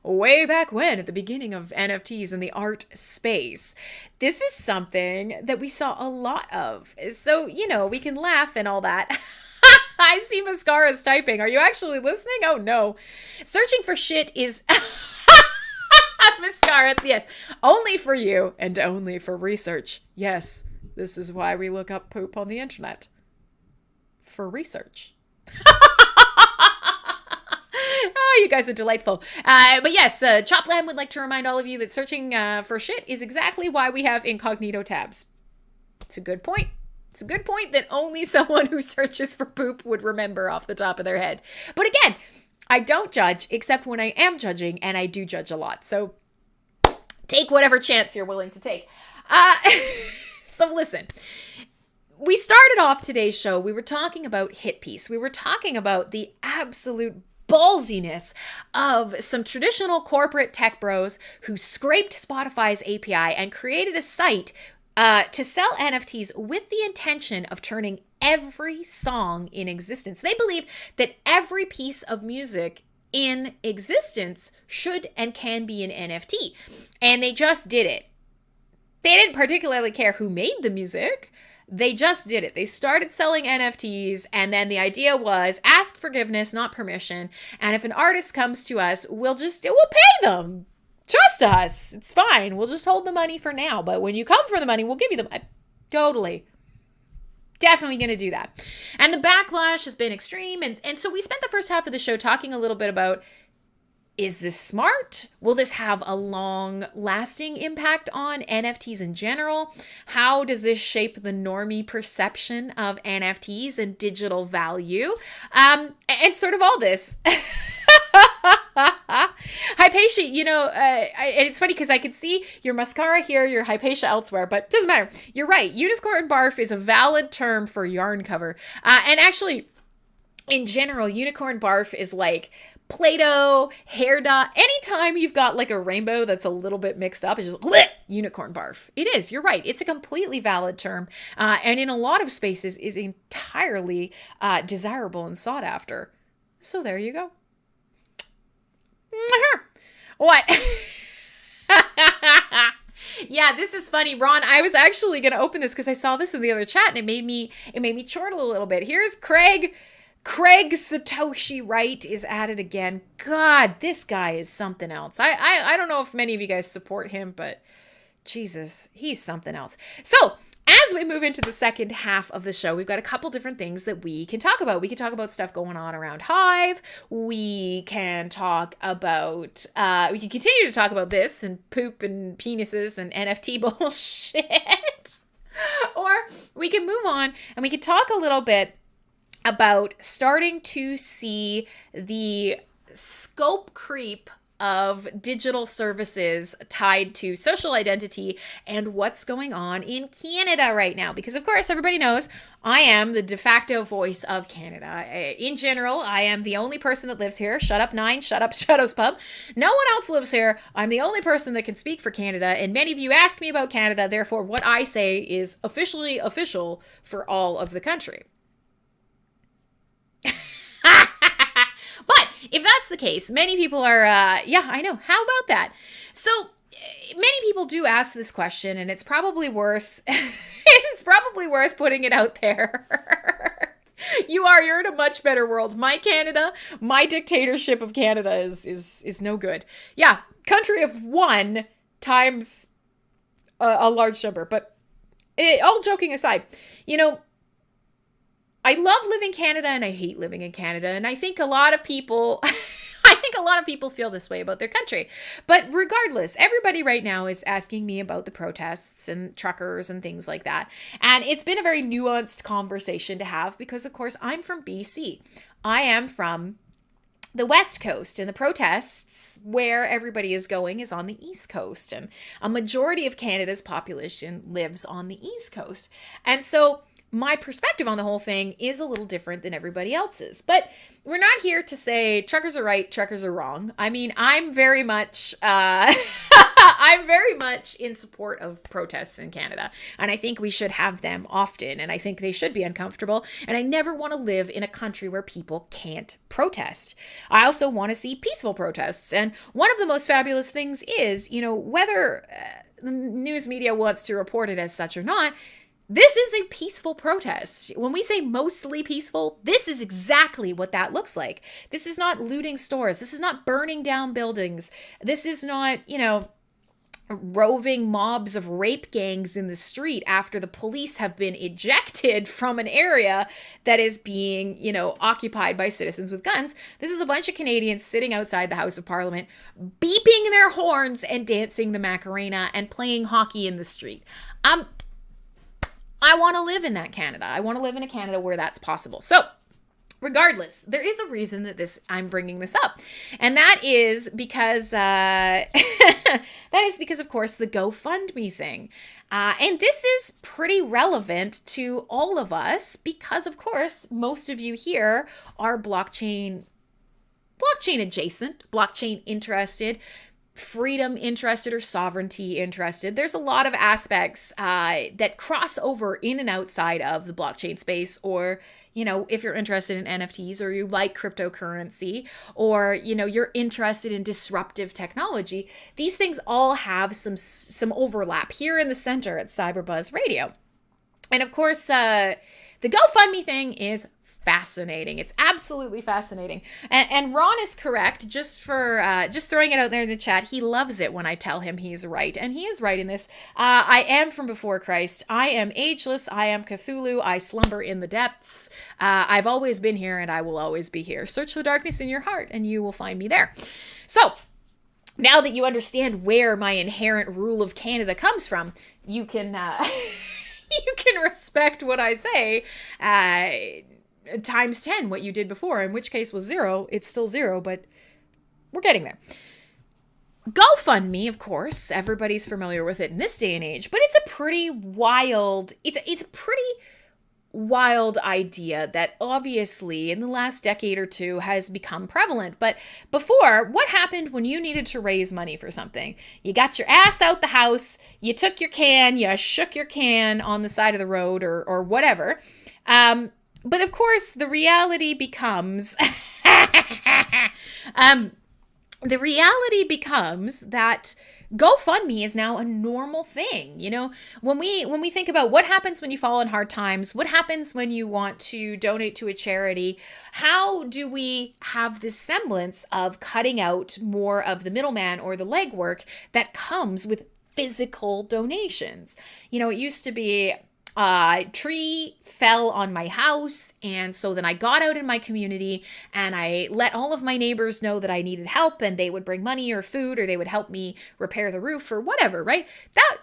way back when, at the beginning of NFTs in the art space. This is something that we saw a lot of. So, we can laugh and all that. I see Mascara's typing. Are you actually listening? Oh, no. Searching for shit is... Mascara, yes, only for you and only for research. Yes, this is why we look up poop on the internet. For research. Oh, you guys are delightful. But yes, Choplam would like to remind all of you that searching for shit is exactly why we have incognito tabs. It's a good point. It's a good point that only someone who searches for poop would remember off the top of their head. But again, I don't judge, except when I am judging, and I do judge a lot. So take whatever chance you're willing to take. So listen, we started off today's show. We were talking about Hit Piece. We were talking about the absolute ballsiness of some traditional corporate tech bros who scraped Spotify's API and created a site to sell NFTs with the intention of turning every song in existence. They believe that every piece of music in existence should and can be an NFT. And they just did it. They didn't particularly care who made the music. They just did it. They started selling NFTs, and then the idea was ask forgiveness, not permission. And if an artist comes to us, we'll pay them. Trust us. It's fine. We'll just hold the money for now. But when you come for the money, we'll give you the money. Totally. Definitely going to do that. And the backlash has been extreme. And so we spent the first half of the show talking a little bit about, is this smart? Will this have a long-lasting impact on NFTs in general? How does this shape the normie perception of NFTs and digital value? And sort of all this. Hypatia, and it's funny because I could see your mascara here, your Hypatia elsewhere, but it doesn't matter. You're right. Unicorn barf is a valid term for yarn cover. And actually, in general, unicorn barf is like Play-Doh, hair dye. Anytime you've got like a rainbow that's a little bit mixed up, it's just bleh, unicorn barf. It is. You're right. It's a completely valid term. And in a lot of spaces is entirely desirable and sought after. So there you go. What? Yeah, this is funny, Ron. I was actually going to open this because I saw this in the other chat and it made me chortle a little bit. Here's Craig Satoshi Wright is at it again. God, this guy is something else. I don't know if many of you guys support him, but Jesus, he's something else. So as we move into the second half of the show, we've got a couple different things that we can talk about. We can talk about stuff going on around Hive. We can talk about, we can continue to talk about this and poop and penises and NFT bullshit. Or we can move on and we can talk a little bit about starting to see the scope creep of digital services tied to social identity and what's going on in Canada right now. Because of course, everybody knows I am the de facto voice of Canada. In general, I am the only person that lives here. Shut up, Nine. Shut up, Shadows Pub. No one else lives here. I'm the only person that can speak for Canada. And many of you ask me about Canada. Therefore, what I say is officially official for all of the country. But if that's the case, many people are, I know. How about that? So many people do ask this question, and it's probably worth, putting it out there. You're in a much better world. My Canada, my dictatorship of Canada is no good. Yeah. Country of one times a large number, but all joking aside, I love living in Canada and I hate living in Canada. And I think a lot of people, feel this way about their country. But regardless, everybody right now is asking me about the protests and truckers and things like that. And it's been a very nuanced conversation to have because, of course, I'm from BC. I am from the West Coast, and the protests where everybody is going is on the East Coast. And a majority of Canada's population lives on the East Coast. And so my perspective on the whole thing is a little different than everybody else's. But we're not here to say truckers are right, truckers are wrong. I mean, I'm very much in support of protests in Canada. And I think we should have them often. And I think they should be uncomfortable. And I never want to live in a country where people can't protest. I also want to see peaceful protests. And one of the most fabulous things is, whether the news media wants to report it as such or not, this is a peaceful protest. When we say mostly peaceful, this is exactly what that looks like. This is not looting stores. This is not burning down buildings. This is not, roving mobs of rape gangs in the street after the police have been ejected from an area that is being, occupied by citizens with guns. This is a bunch of Canadians sitting outside the House of Parliament, beeping their horns and dancing the Macarena and playing hockey in the street. I want to live in that Canada. I want to live in a Canada where that's possible. So regardless, there is a reason that I'm bringing this up. And that is because, of course, the GoFundMe thing. And this is pretty relevant to all of us because, of course, most of you here are blockchain adjacent, blockchain interested, freedom interested, or sovereignty interested. There's a lot of aspects that cross over in and outside of the blockchain space, or if you're interested in NFTs, or you like cryptocurrency, or you're interested in disruptive technology. These things all have some overlap here in the center at CyberBuzz Radio. And of course, the GoFundMe thing is fascinating. It's absolutely fascinating. And Ron is correct. Just throwing it out there in the chat. He loves it when I tell him he's right, and he is right in this. I am from before Christ. I am ageless. I am Cthulhu. I slumber in the depths. I've always been here, and I will always be here. Search the darkness in your heart, and you will find me there. So, now that you understand where my inherent rule of Canada comes from, you can you can respect what I say times 10 what you did before, in which case was 0. It's still 0, but we're getting there. GoFundMe, of course, everybody's familiar with it in this day and age, but it's a pretty wild idea that obviously in the last decade or two has become prevalent. But before, what happened when you needed to raise money for something? You got your ass out the house, you took your can, you shook your can on the side of the road or whatever. But of course, the reality becomes that GoFundMe is now a normal thing. You know, when we think about what happens when you fall in hard times, what happens when you want to donate to a charity, how do we have this semblance of cutting out more of the middleman or the legwork that comes with physical donations? You know, it used to be a tree fell on my house, and so then I got out in my community and I let all of my neighbors know that I needed help, and they would bring money or food, or they would help me repair the roof or whatever, right?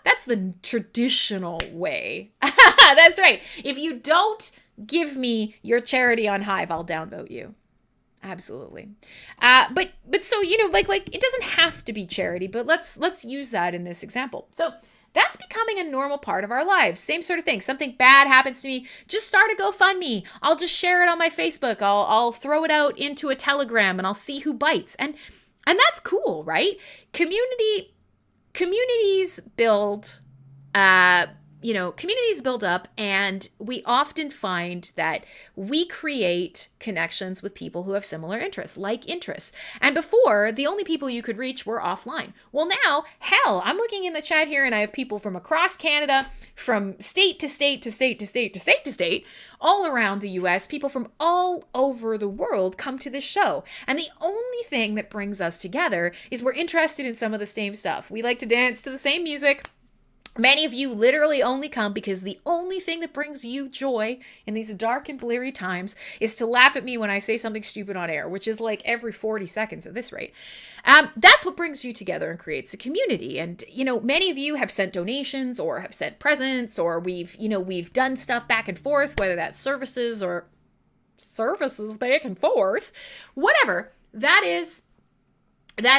That's the traditional way. That's right. If you don't give me your charity on Hive, I'll downvote you. Absolutely. But so, you know, like it doesn't have to be charity, but let's use that in this example. So that's becoming a normal part of our lives. Same sort of thing. Something bad happens to me, just start a GoFundMe. I'll just share it on my Facebook. I'll throw it out into a Telegram, and I'll see who bites. And that's cool, right? Communities build communities build up, and we often find that we create connections with people who have similar interests, like interests. And before, the only people you could reach were offline. Well, now, hell, I'm looking in the chat here, and I have people from across Canada, from state to state to state to state to state to state, all around the US, people from all over the world come to this show. And the only thing that brings us together is we're interested in some of the same stuff. We like to dance to the same music. Many of you literally only come because the only thing that brings you joy in these dark and bleary times is to laugh at me when I say something stupid on air, which is like every 40 seconds at this rate. That's what brings you together and creates a community. And, you know, many of you have sent donations or have sent presents, or we've done stuff back and forth, whether that's services back and forth, whatever. That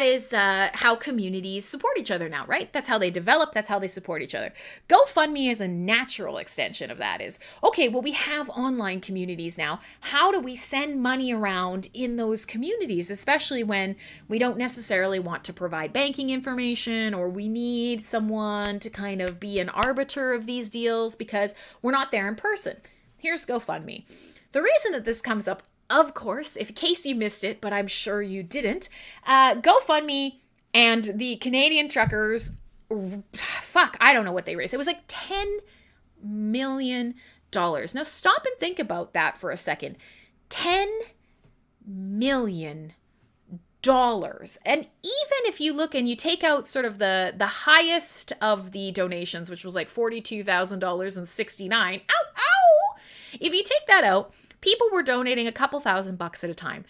is how communities support each other now, right? That's how they develop. That's how they support each other. GoFundMe is a natural extension of that. Is, okay, well, we have online communities now. How do we send money around in those communities, especially when we don't necessarily want to provide banking information, or we need someone to kind of be an arbiter of these deals because we're not there in person? Here's GoFundMe. The reason that this comes up, of course, in case you missed it, but I'm sure you didn't, GoFundMe and the Canadian truckers, I don't know what they raised. It was like $10 million. Now stop and think about that for a second. $10 million. And even if you look and you take out sort of the highest of the donations, which was like $42,000.69, if you take that out, people were donating a couple $1,000 at a time.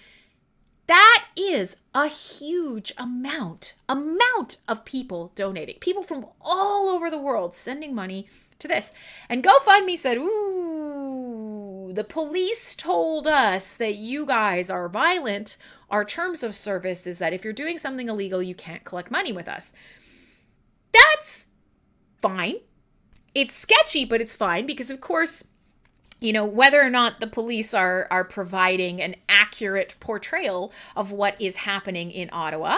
That is a huge amount of people donating. People from all over the world sending money to this. And GoFundMe said, ooh, the police told us that you guys are violent. Our terms of service is that if you're doing something illegal, you can't collect money with us. That's fine. It's sketchy, but it's fine because, of course, you know, whether or not the police are providing an accurate portrayal of what is happening in Ottawa,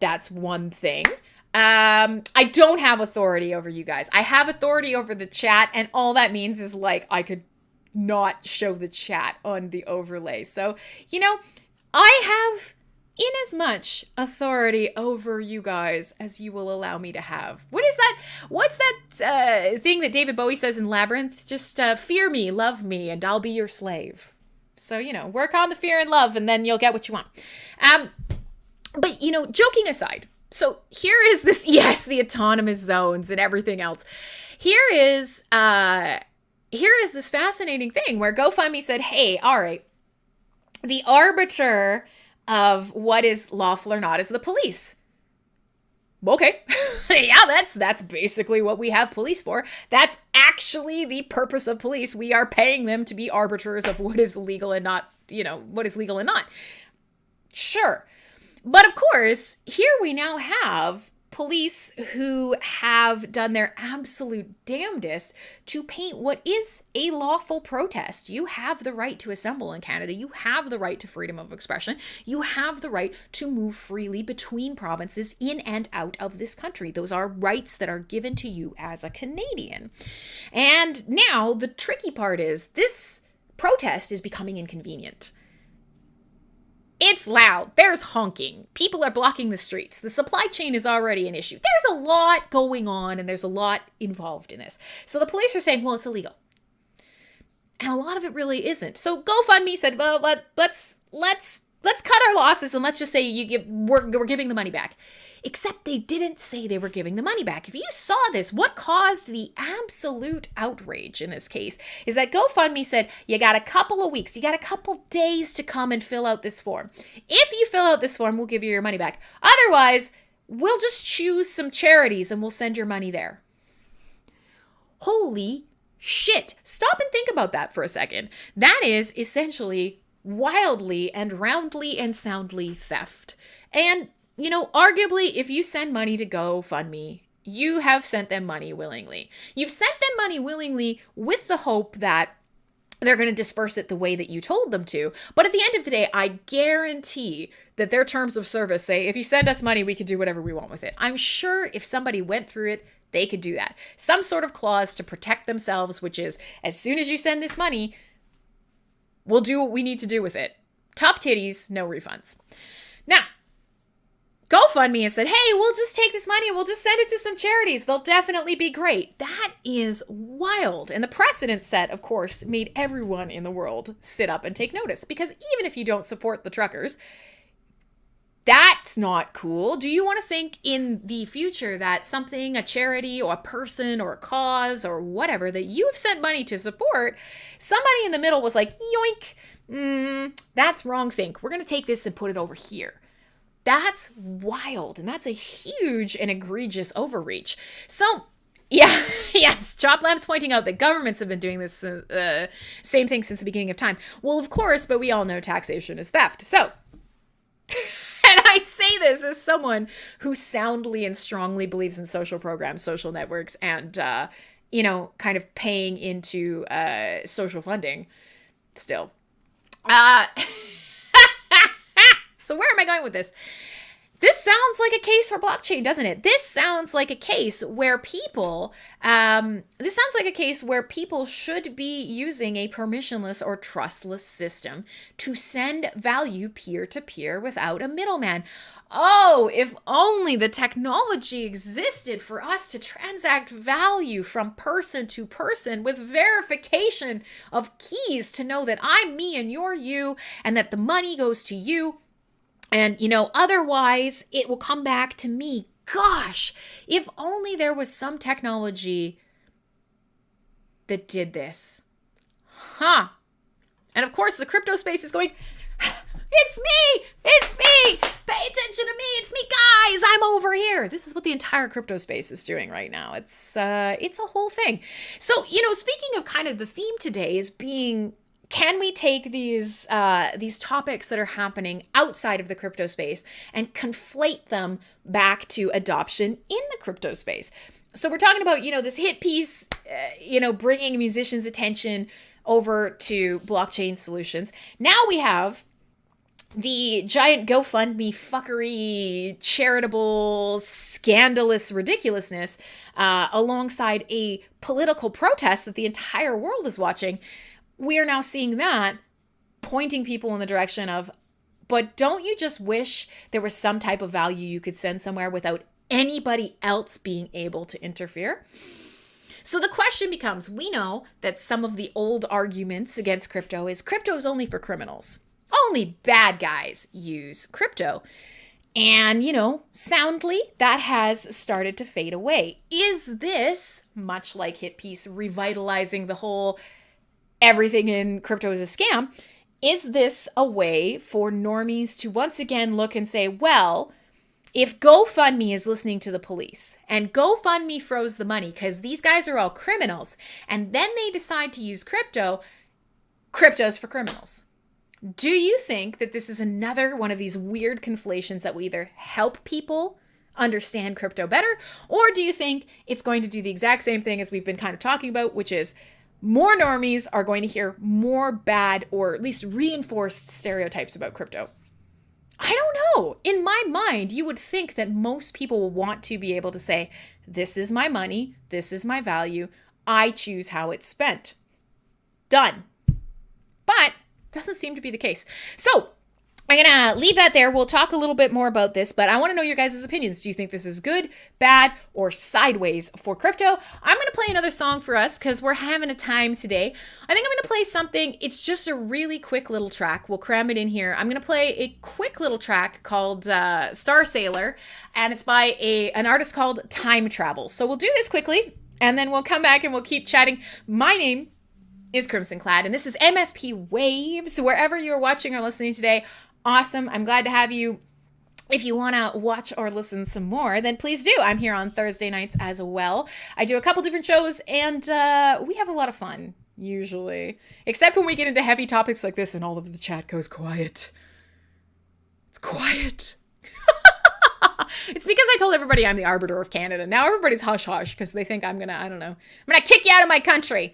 that's one thing. I don't have authority over you guys. I have authority over the chat, and all that means is like I could not show the chat on the overlay. So, you know, I have in as much authority over you guys as you will allow me to have. What is that? What's that thing that David Bowie says in Labyrinth? Just fear me, love me, and I'll be your slave. So, work on the fear and love, and then you'll get what you want. But, joking aside, so here is this, yes, the autonomous zones and everything else. Here is this fascinating thing where GoFundMe said, hey, all right, the arbiter of what is lawful or not is the police. Okay. Yeah, that's basically what we have police for. That's actually the purpose of police. We are paying them to be arbiters of what is legal and not, what is legal and not. Sure. But of course, here we now have police who have done their absolute damnedest to paint what is a lawful protest. You have the right to assemble in Canada. You have the right to freedom of expression. You have the right to move freely between provinces in and out of this country. Those are rights that are given to you as a Canadian. And now the tricky part is this protest is becoming inconvenient. It's loud. There's honking. People are blocking the streets. The supply chain is already an issue. There's a lot going on and there's a lot involved in this. So the police are saying, well, it's illegal. And a lot of it really isn't. So GoFundMe said, well, let's cut our losses and let's just say we're giving the money back. Except they didn't say they were giving the money back. If you saw this, what caused the absolute outrage in this case is that GoFundMe said, you got a couple of weeks, you got a couple days to come and fill out this form. If you fill out this form, we'll give you your money back. Otherwise, we'll just choose some charities and we'll send your money there. Holy shit. Stop and think about that for a second. That is essentially wildly and roundly and soundly theft. And arguably, if you send money to GoFundMe, you have sent them money willingly. You've sent them money willingly with the hope that they're going to disperse it the way that you told them to. But at the end of the day, I guarantee that their terms of service say, if you send us money, we can do whatever we want with it. I'm sure if somebody went through it, they could do that. Some sort of clause to protect themselves, which is, as soon as you send this money, we'll do what we need to do with it. Tough titties, no refunds. Now, GoFundMe has said, hey, we'll just take this money and we'll just send it to some charities. They'll definitely be great. That is wild. And the precedent set, of course, made everyone in the world sit up and take notice. Because even if you don't support the truckers, that's not cool. Do you want to think in the future that something, a charity or a person or a cause or whatever that you have sent money to support, somebody in the middle was like, yoink, that's wrong think. We're going to take this and put it over here. That's wild, and that's a huge and egregious overreach. So, yeah, yes, Chop Lamb's pointing out that governments have been doing this same thing since the beginning of time. Well, of course, but we all know taxation is theft. So, and I say this as someone who soundly and strongly believes in social programs, social networks, and, kind of paying into social funding still. So where am I going with this? This sounds like a case for blockchain, doesn't it? This sounds like a case where people, should be using a permissionless or trustless system to send value peer-to-peer without a middleman. Oh, if only the technology existed for us to transact value from person to person with verification of keys to know that I'm me and you're you, and that the money goes to you. And, otherwise it will come back to me. Gosh, if only there was some technology that did this. Huh. And of course, the crypto space is going, it's me. Pay attention to me. It's me, guys. I'm over here. This is what the entire crypto space is doing right now. It's a whole thing. So, speaking of kind of the theme today is being, can we take these topics that are happening outside of the crypto space and conflate them back to adoption in the crypto space? So we're talking about, this hit piece, bringing musicians' attention over to blockchain solutions. Now we have the giant GoFundMe fuckery, charitable, scandalous ridiculousness alongside a political protest that the entire world is watching. We are now seeing that pointing people in the direction of, but don't you just wish there was some type of value you could send somewhere without anybody else being able to interfere? So the question becomes, we know that some of the old arguments against crypto is only for criminals. Only bad guys use crypto. And, soundly, that has started to fade away. Is this, much like Hit Piece revitalizing the whole everything in crypto is a scam, is this a way for normies to once again look and say, well, if GoFundMe is listening to the police and GoFundMe froze the money because these guys are all criminals, and then they decide to use crypto's for criminals. Do you think that this is another one of these weird conflations that will either help people understand crypto better, or do you think it's going to do the exact same thing as we've been kind of talking about, which is more normies are going to hear more bad or at least reinforced stereotypes about crypto? I don't know. In my mind, you would think that most people will want to be able to say, this is my money, this is my value, I choose how it's spent. Done. But doesn't seem to be the case. So I'm going to leave that there. We'll talk a little bit more about this, but I want to know your guys' opinions. Do you think this is good, bad, or sideways for crypto? I'm going to play another song for us because we're having a time today. I think I'm going to play something. It's just a really quick little track. We'll cram it in here. I'm going to play a quick little track called Star Sailor, and it's by an artist called Time Travel. So we'll do this quickly, and then we'll come back and we'll keep chatting. My name is Crimson Clad, and this is MSP Waves. Wherever you're watching or listening today, awesome. I'm glad to have you. If you want to watch or listen some more, then please do. I'm here on Thursday nights as well. I do a couple different shows, and we have a lot of fun, usually. Except when we get into heavy topics like this and all of the chat goes quiet. It's quiet. It's because I told everybody I'm the arbiter of Canada. Now everybody's hush-hush because they think I'm gonna kick you out of my country.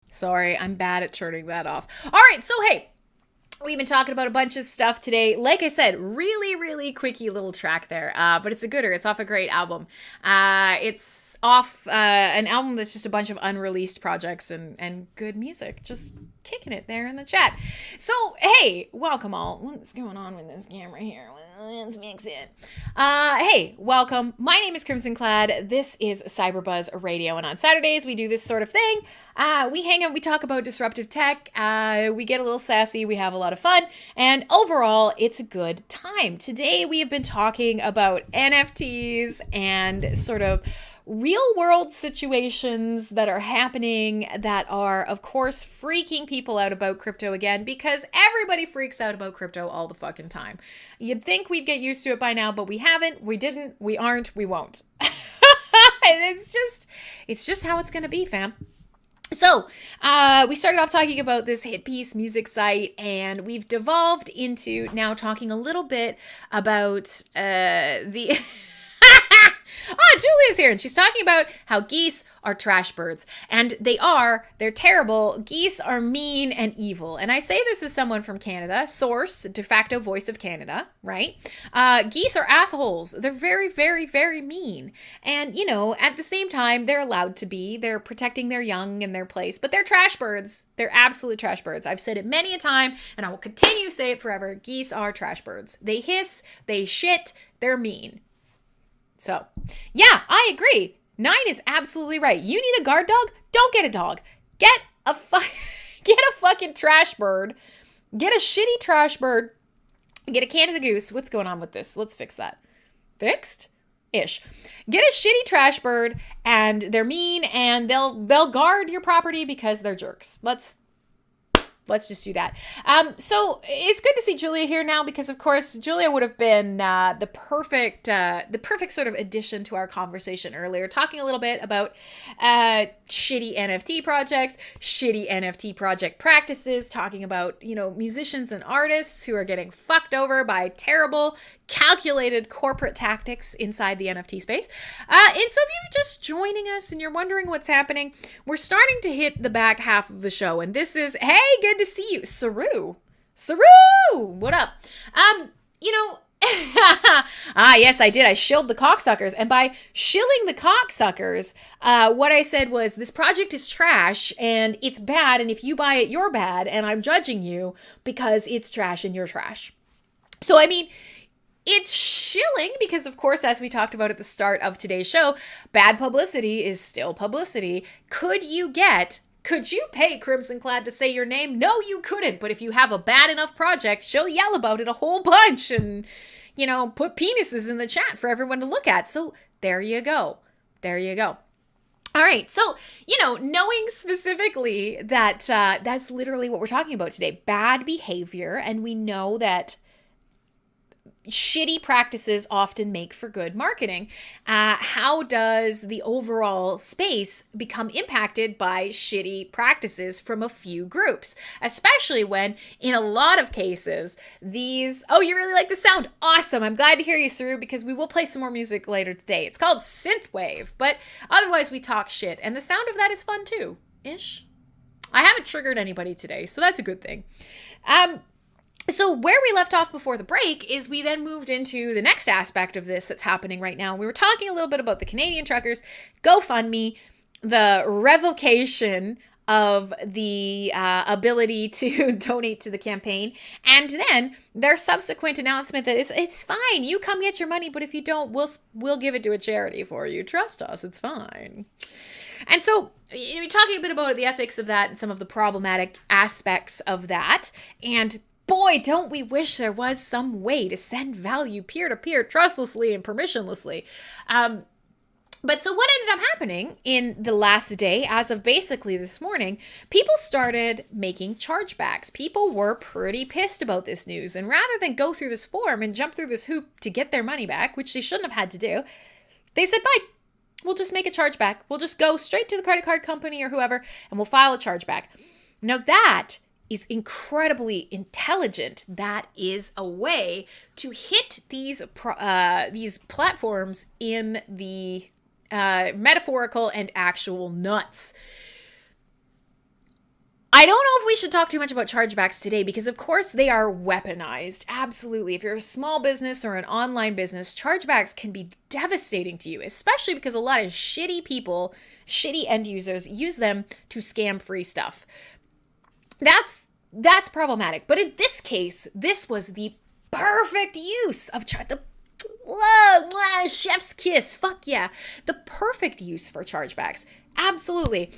Sorry, I'm bad at turning that off. All right, so hey, We've been talking about a bunch of stuff today. Like I said, really, really quickie little track there. But it's a gooder. It's off a great album. It's off an album that's just a bunch of unreleased projects and good music. Just kicking it there in the chat. So, hey, welcome all. What's going on with this camera here? Let's mix it. Hey, welcome. My name is Crimson Clad. This is CyberBuzz Radio. And on Saturdays, we do this sort of thing. We hang out, we talk about disruptive tech, we get a little sassy, we have a lot of fun, and overall, it's a good time. Today, we have been talking about NFTs and sort of real-world situations that are happening that are, of course, freaking people out about crypto again, because everybody freaks out about crypto all the fucking time. You'd think we'd get used to it by now, but we haven't, we didn't, we aren't, we won't. And it's just how it's gonna be, fam. So, we started off talking about this hit piece music site, and we've devolved into now talking a little bit about the... Julia's here, and she's talking about how geese are trash birds. And they're terrible. Geese are mean and evil. And I say this as someone from Canada, source, de facto voice of Canada, right? Geese are assholes. They're very, very, very mean. And, you know, at the same time, they're allowed to be. They're protecting their young in their place. But they're trash birds. They're absolute trash birds. I've said it many a time, and I will continue to say it forever. Geese are trash birds. They hiss, they shit, they're mean. So, yeah, I agree. 9 is absolutely right. You need a guard dog? Don't get a dog. Get a fucking trash bird. Get a shitty trash bird. Get a Canada goose. What's going on with this? Let's fix that. Fixed? Ish. Get a shitty trash bird, and they're mean, and they'll guard your property because they're jerks. Let's just do that. So it's good to see Julia here now because, of course, Julia would have been the perfect sort of addition to our conversation earlier, talking a little bit about shitty NFT projects, shitty NFT project practices, talking about, you know, musicians and artists who are getting fucked over by terrible, calculated corporate tactics inside the NFT space. And so if you're just joining us and you're wondering what's happening, we're starting to hit the back half of the show. And this is, hey, good to see you. Saru, what up? You know, yes, I did. I shilled the cocksuckers. And by shilling the cocksuckers, what I said was, this project is trash and it's bad. And if you buy it, you're bad. And I'm judging you because it's trash and you're trash. So, I mean, it's shilling because, of course, as we talked about at the start of today's show, bad publicity is still publicity. Could you pay Crimson Clad to say your name? No, you couldn't. But if you have a bad enough project, she'll yell about it a whole bunch and, you know, put penises in the chat for everyone to look at. So there you go. All right. So, you know, knowing specifically that that's literally what we're talking about today, bad behavior. And we know that shitty practices often make for good marketing. How does the overall space become impacted by shitty practices from a few groups? Especially when, in a lot of cases, oh, you really like the sound? Awesome. I'm glad to hear you, Saru, because we will play some more music later today. It's called Synthwave, but otherwise we talk shit, and the sound of that is fun too, ish. I haven't triggered anybody today, so that's a good thing. So where we left off before the break is we then moved into the next aspect of this that's happening right now. We were talking a little bit about the Canadian truckers, GoFundMe, the revocation of the ability to donate to the campaign, and then their subsequent announcement that it's fine. You come get your money, but if you don't, we'll give it to a charity for you. Trust us, it's fine. And so, you know, we're talking a bit about the ethics of that and some of the problematic aspects of that, and boy, don't we wish there was some way to send value peer-to-peer trustlessly and permissionlessly. But so what ended up happening in the last day, as of basically this morning, people started making chargebacks. People were pretty pissed about this news. And rather than go through this form and jump through this hoop to get their money back, which they shouldn't have had to do, they said, fine, we'll just make a chargeback. We'll just go straight to the credit card company or whoever, and we'll file a chargeback. Now that is incredibly intelligent. That is a way to hit these platforms in the metaphorical and actual nuts. I I don't know if we should talk too much about chargebacks today because, of course, they are weaponized. Absolutely. If you're a small business or an online business, chargebacks can be devastating to you, especially because a lot of shitty people, shitty end users, use them to scam free stuff. That's problematic. But in this case, this was the perfect use of chef's kiss. Fuck yeah. The perfect use for chargebacks. Absolutely.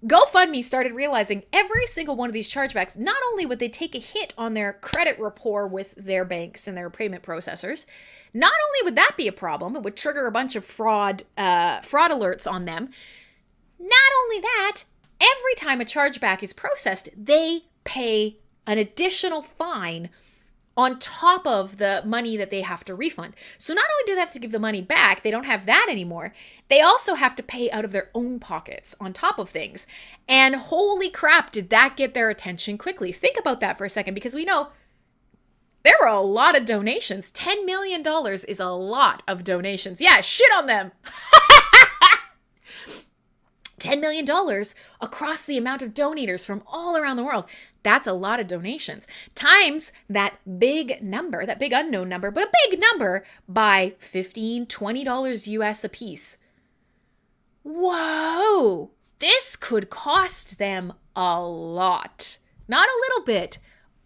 GoFundMe started realizing every single one of these chargebacks, not only would they take a hit on their credit rapport with their banks and their payment processors, not only would that be a problem, it would trigger a bunch of fraud alerts on them. Not only that, every time a chargeback is processed, they pay an additional fine on top of the money that they have to refund. So not only do they have to give the money back, they don't have that anymore, they also have to pay out of their own pockets on top of things. And holy crap, did that get their attention quickly. Think about that for a second, because we know there were a lot of donations. $10 million is a lot of donations. Yeah, shit on them. $10 million across the amount of donators from all around the world. That's a lot of donations. Times that big number, that big unknown number, but a big number by $15, $20 US a piece. Whoa! This could cost them a lot. Not a little bit,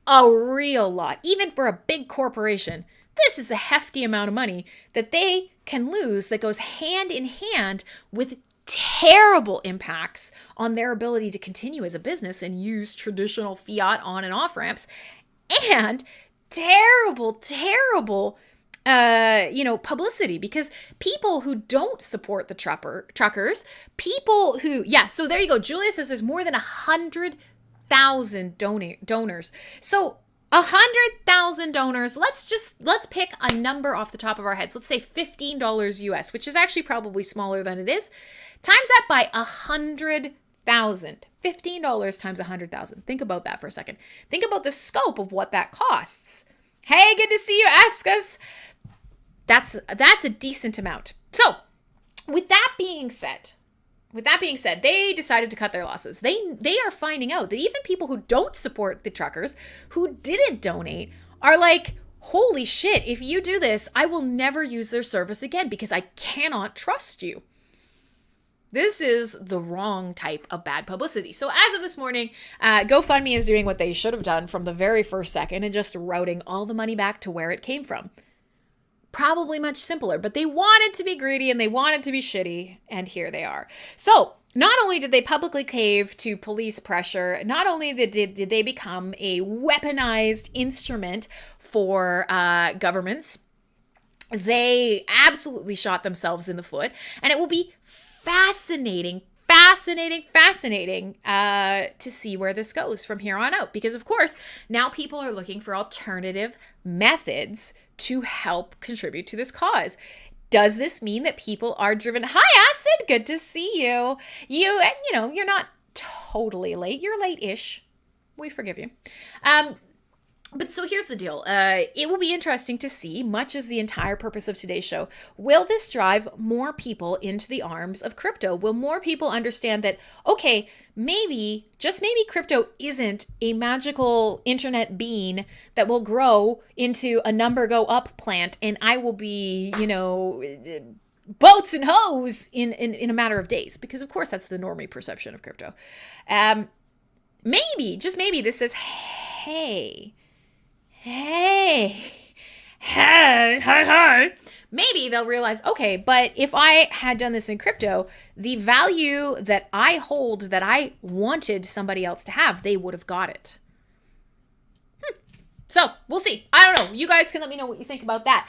a real lot. Even for a big corporation, this is a hefty amount of money that they can lose that goes hand in hand with terrible impacts on their ability to continue as a business and use traditional fiat on and off ramps, and terrible publicity, because people who don't support the truckers, people who, so there you go. Julia says there's more than 100,000 donors. So 100,000 donors. Let's pick a number off the top of our heads. Let's say $15 US, which is actually probably smaller than it is. Times that by 100,000. $15 times 100,000. Think about that for a second. Think about the scope of what that costs. Hey, good to see you, Axcus. That's a decent amount. So, with that being said, they decided to cut their losses. They are finding out that even people who don't support the truckers, who didn't donate, are like, holy shit, if you do this, I will never use their service again because I cannot trust you. This is the wrong type of bad publicity. So as of this morning, GoFundMe is doing what they should have done from the very first second and just routing all the money back to where it came from. Probably much simpler, but they wanted to be greedy and they wanted to be shitty, and here they are. So not only did they publicly cave to police pressure, not only did they become a weaponized instrument for governments, they absolutely shot themselves in the foot, and it will be fascinating to see where this goes from here on out. Because, of course, now people are looking for alternative methods to help contribute to this cause. Does this mean that people are driven? Hi, Acid. Good to see you. You're not totally late. You're late-ish. We forgive you. But so here's the deal. It will be interesting to see, much as the entire purpose of today's show, will this drive more people into the arms of crypto? Will more people understand that, okay, maybe, just maybe crypto isn't a magical internet bean that will grow into a number go up plant and I will be, boats and hoes in a matter of days? Because of course that's the normie perception of crypto. Maybe, just maybe this says, hey, maybe they'll realize, okay, but if I had done this in crypto, the value that I hold that I wanted somebody else to have, they would have got it. So we'll see. I don't know. You guys can let me know what you think about that.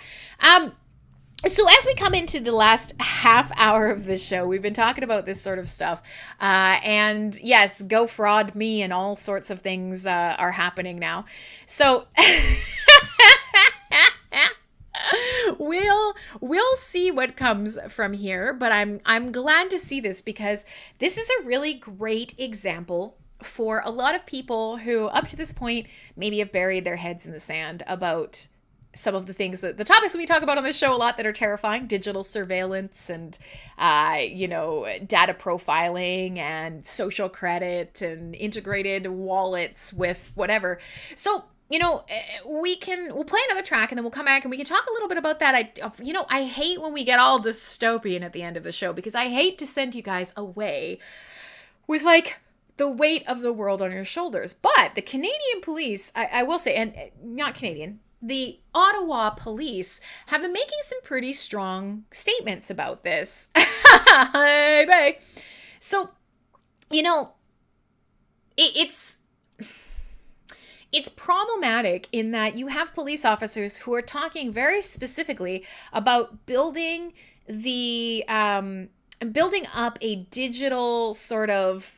So as we come into the last half hour of this show, we've been talking about this sort of stuff. And yes, go fraud me and all sorts of things are happening now. So we'll see what comes from here, but I'm glad to see this because this is a really great example for a lot of people who up to this point maybe have buried their heads in the sand about some of the things that the topics we talk about on this show a lot that are terrifying: digital surveillance and, data profiling and social credit and integrated wallets with whatever. So, we'll play another track and then we'll come back and we can talk a little bit about that. I hate when we get all dystopian at the end of the show, because I hate to send you guys away with like the weight of the world on your shoulders. But the Canadian police, I will say, and not Canadian, the Ottawa police have been making some pretty strong statements about this. So, it's problematic in that you have police officers who are talking very specifically about building up a digital sort of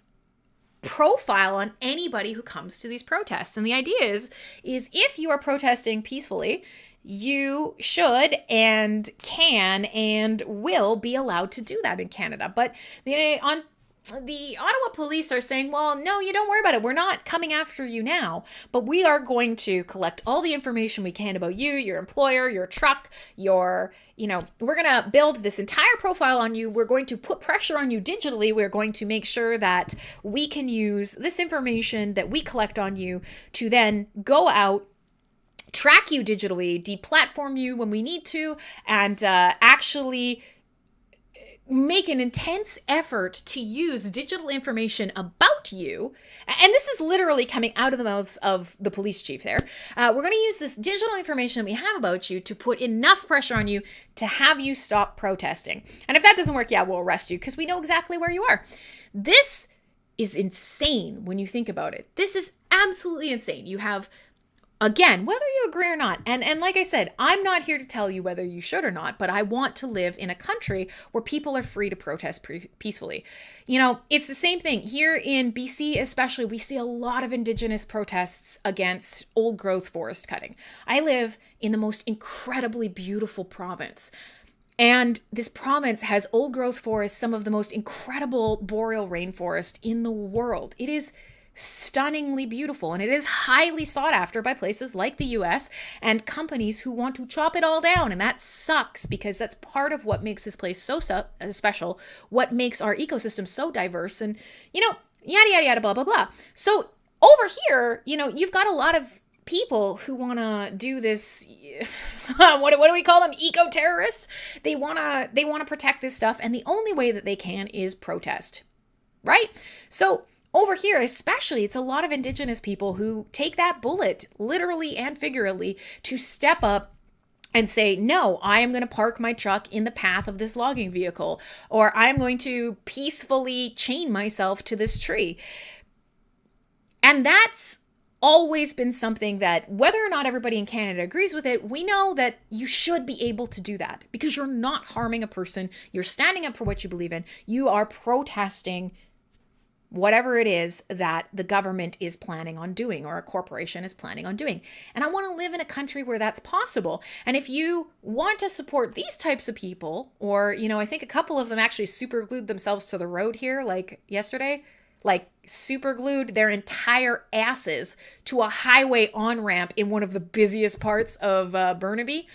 profile on anybody who comes to these protests. And the idea is if you are protesting peacefully, you should and can and will be allowed to do that in Canada. But the Ottawa police are saying, well, no, you don't worry about it. We're not coming after you now, but we are going to collect all the information we can about you, your employer, your truck, we're going to build this entire profile on you. We're going to put pressure on you digitally. We're going to make sure that we can use this information that we collect on you to then go out, track you digitally, deplatform you when we need to, and actually make an intense effort to use digital information about you. And this is literally coming out of the mouths of the police chief there. We're going to use this digital information we have about you to put enough pressure on you to have you stop protesting. And if that doesn't work, we'll arrest you because we know exactly where you are. This is insane when you think about it. This is absolutely insane. You have, again, whether you agree or not, and like I said, I'm not here to tell you whether you should or not, but I want to live in a country where people are free to protest peacefully. It's the same thing. Here in BC especially, we see a lot of Indigenous protests against old growth forest cutting. I live in the most incredibly beautiful province. And this province has old growth forests, some of the most incredible boreal rainforest in the world. It is stunningly beautiful, and it is highly sought after by places like the US and companies who want to chop it all down. And that sucks, because that's part of what makes this place so special, what makes our ecosystem so diverse, and yada yada yada blah blah blah. So over here, you've got a lot of people who want to do this what do we call them, eco-terrorists. They want to protect this stuff, and the only way that they can is protest, right? So over here, especially, it's a lot of Indigenous people who take that bullet, literally and figuratively, to step up and say, no, I am going to park my truck in the path of this logging vehicle, or I'm going to peacefully chain myself to this tree. And that's always been something that, whether or not everybody in Canada agrees with it, we know that you should be able to do that, because you're not harming a person. You're standing up for what you believe in. You are protesting whatever it is that the government is planning on doing, or a corporation is planning on doing. And I want to live in a country where that's possible. And if you want to support these types of people, or, I think a couple of them actually super glued themselves to the road here, like yesterday, like super glued their entire asses to a highway on-ramp in one of the busiest parts of Burnaby.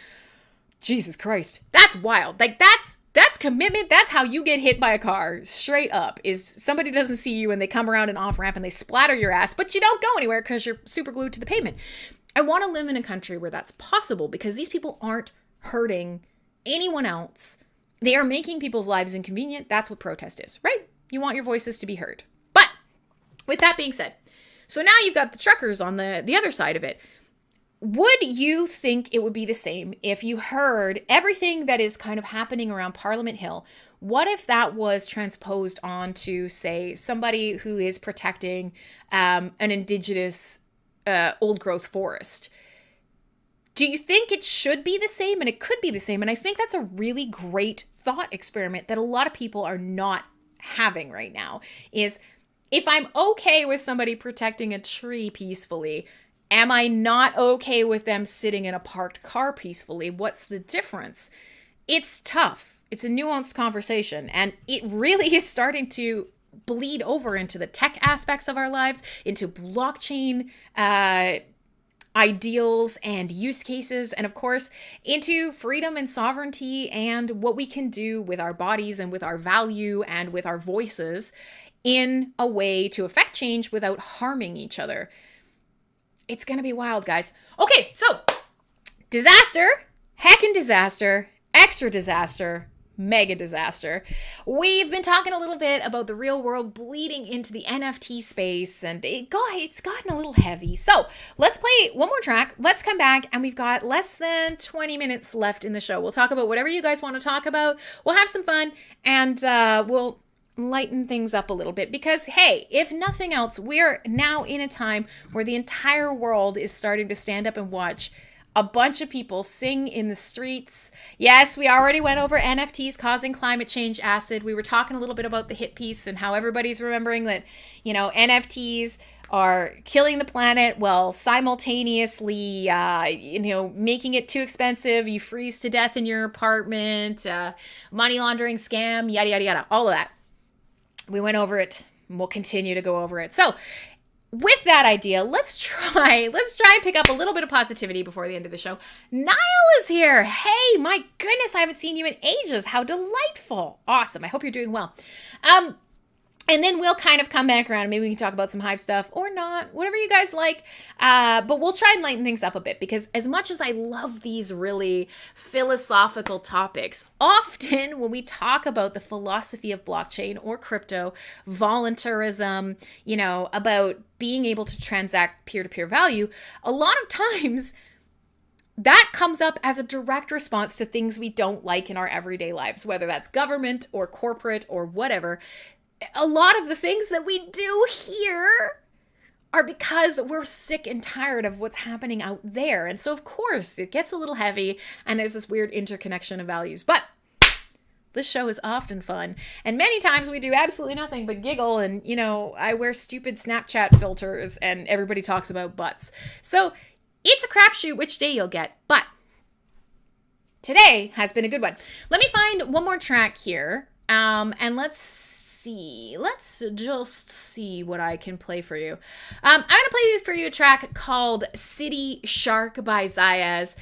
Jesus Christ. That's wild. Like, that's commitment. That's how you get hit by a car, straight up, is somebody doesn't see you and they come around an off-ramp and they splatter your ass, but you don't go anywhere because you're super glued to the pavement. I want to live in a country where that's possible, because these people aren't hurting anyone else. They are making people's lives inconvenient. That's what protest is, right? You want your voices to be heard. But with that being said, so now you've got the truckers on the other side of it. Would you think it would be the same if you heard everything that is kind of happening around Parliament Hill? What if that was transposed onto, say, somebody who is protecting an Indigenous old growth forest? Do you think it should be the same? And it could be the same. And I think that's a really great thought experiment that a lot of people are not having right now, is if I'm okay with somebody protecting a tree peacefully, am I not okay with them sitting in a parked car peacefully? What's the difference? It's tough. It's a nuanced conversation, and it really is starting to bleed over into the tech aspects of our lives, into blockchain ideals and use cases, and of course into freedom and sovereignty and what we can do with our bodies and with our value and with our voices in a way to affect change without harming each other. It's gonna be wild, guys. Okay, so disaster, heckin' disaster, extra disaster, mega disaster. We've been talking a little bit about the real world bleeding into the NFT space, and it's gotten a little heavy. So let's play one more track. Let's come back, and we've got less than 20 minutes left in the show. We'll talk about whatever you guys want to talk about. We'll have some fun, and we'll lighten things up a little bit, because hey, if nothing else, we're now in a time where the entire world is starting to stand up and watch a bunch of people sing in the streets. Yes, we already went over NFTs causing climate change acid. We were talking a little bit about the hit piece and how everybody's remembering that, NFTs are killing the planet while simultaneously, making it too expensive. You freeze to death in your apartment, money laundering scam, yada, yada, yada, all of that. We went over it, and we'll continue to go over it. So with that idea, let's try and pick up a little bit of positivity before the end of the show. Niall is here. Hey, my goodness, I haven't seen you in ages. How delightful. Awesome. I hope you're doing well. And then we'll kind of come back around and maybe we can talk about some Hive stuff or not, whatever you guys like. But we'll try and lighten things up a bit, because as much as I love these really philosophical topics, often when we talk about the philosophy of blockchain or crypto, voluntarism, about being able to transact peer-to-peer value, a lot of times that comes up as a direct response to things we don't like in our everyday lives, whether that's government or corporate or whatever. A lot of the things that we do here are because we're sick and tired of what's happening out there. And so, of course, it gets a little heavy and there's this weird interconnection of values. But this show is often fun. And many times we do absolutely nothing but giggle. And, I wear stupid Snapchat filters and everybody talks about butts. So it's a crapshoot which day you'll get. But today has been a good one. Let me find one more track here. And let's just see what I can play for you. I'm going to play for you a track called City Shark by Zayas.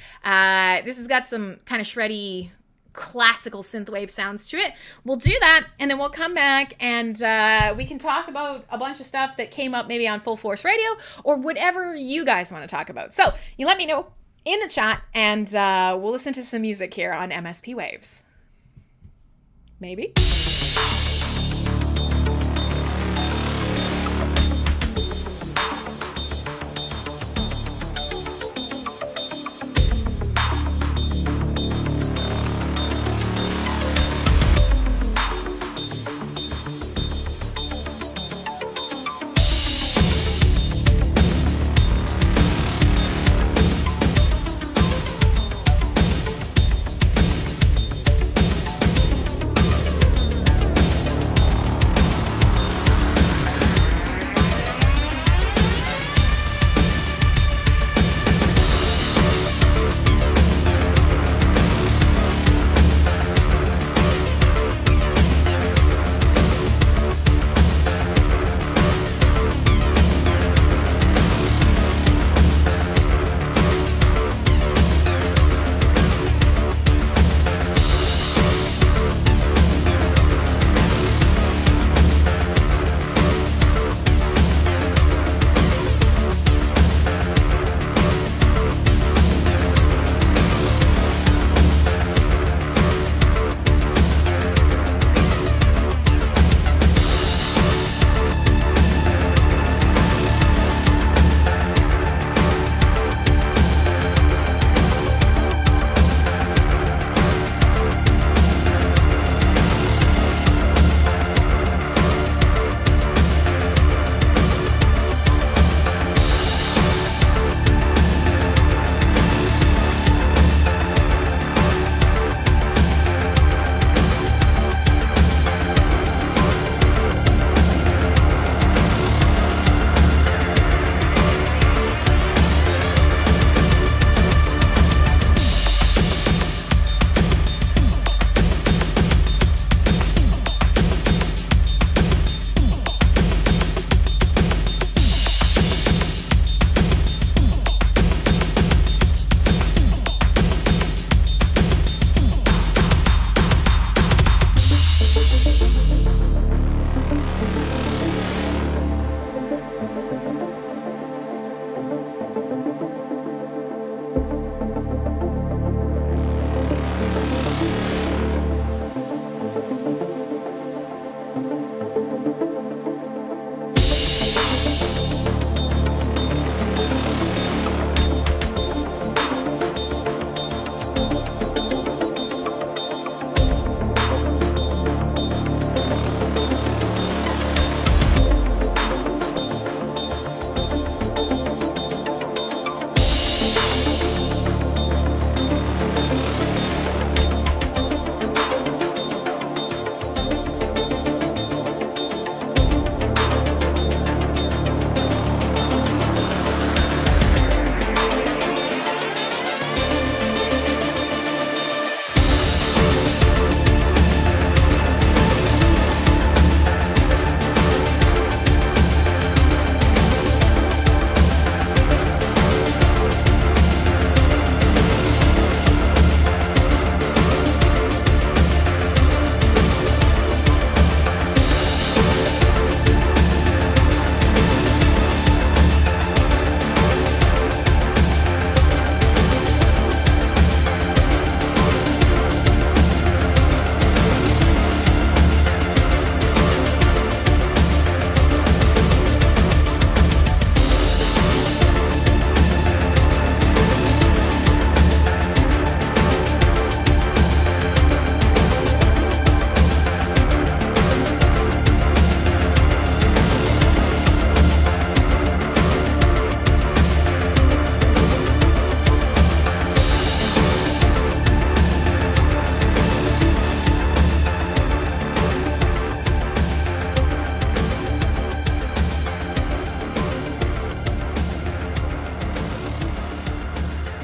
This has got some kind of shreddy classical synthwave sounds to it. We'll do that, and then we'll come back and we can talk about a bunch of stuff that came up maybe on Full Force Radio or whatever you guys want to talk about. So you let me know in the chat, and we'll listen to some music here on MSP Waves. Maybe.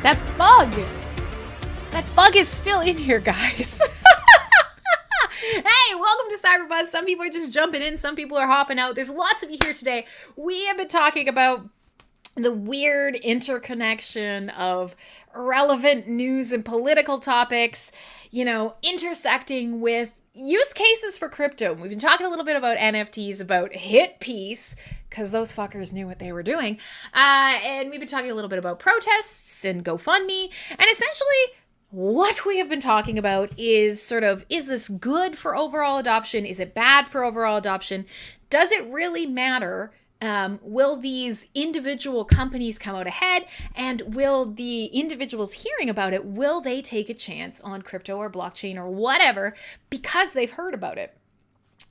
That bug is still in here, guys. Hey, welcome to CyberBuzz. Some people are just jumping in. Some people are hopping out. There's lots of you here today. We have been talking about the weird interconnection of relevant news and political topics, intersecting with use cases for crypto. We've been talking a little bit about NFTs, about hit piece, because those fuckers knew what they were doing. And we've been talking a little bit about protests and GoFundMe. And essentially, what we have been talking about is is this good for overall adoption? Is it bad for overall adoption? Does it really matter? Will these individual companies come out ahead? And will the individuals hearing about it, will they take a chance on crypto or blockchain or whatever because they've heard about it?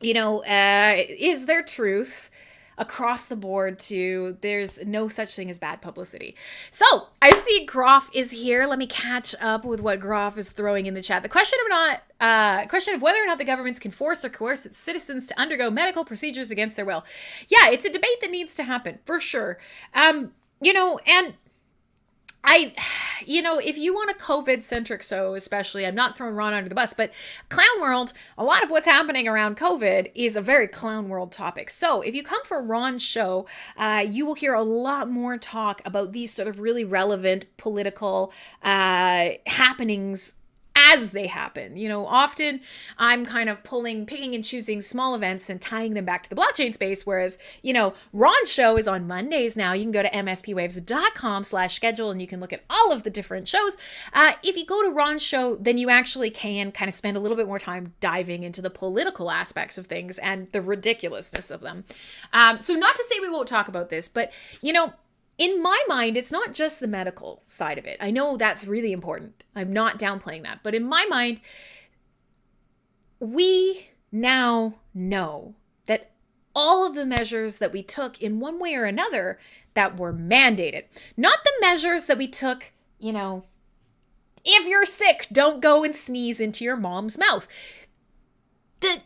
Is there truth across the board to there's no such thing as bad publicity? So I see Groff is here. Let me catch up with what Groff is throwing in the chat. The question of whether or not the governments can force or coerce its citizens to undergo medical procedures against their will. Yeah, it's a debate that needs to happen for sure. And if you want a COVID-centric show, especially, I'm not throwing Ron under the bus, but Clown World, a lot of what's happening around COVID is a very Clown World topic. So if you come for Ron's show, you will hear a lot more talk about these sort of really relevant political happenings as they happen. Often I'm kind of picking and choosing small events and tying them back to the blockchain space. Whereas, Ron's show is on Mondays now. You can go to mspwaves.com/schedule and you can look at all of the different shows. If you go to Ron's show, then you actually can kind of spend a little bit more time diving into the political aspects of things and the ridiculousness of them. So not to say we won't talk about this, but, in my mind, it's not just the medical side of it. I know that's really important. I'm not downplaying that. But in my mind, we now know that all of the measures that we took in one way or another that were mandated, not the measures that we took, if you're sick, don't go and sneeze into your mom's mouth.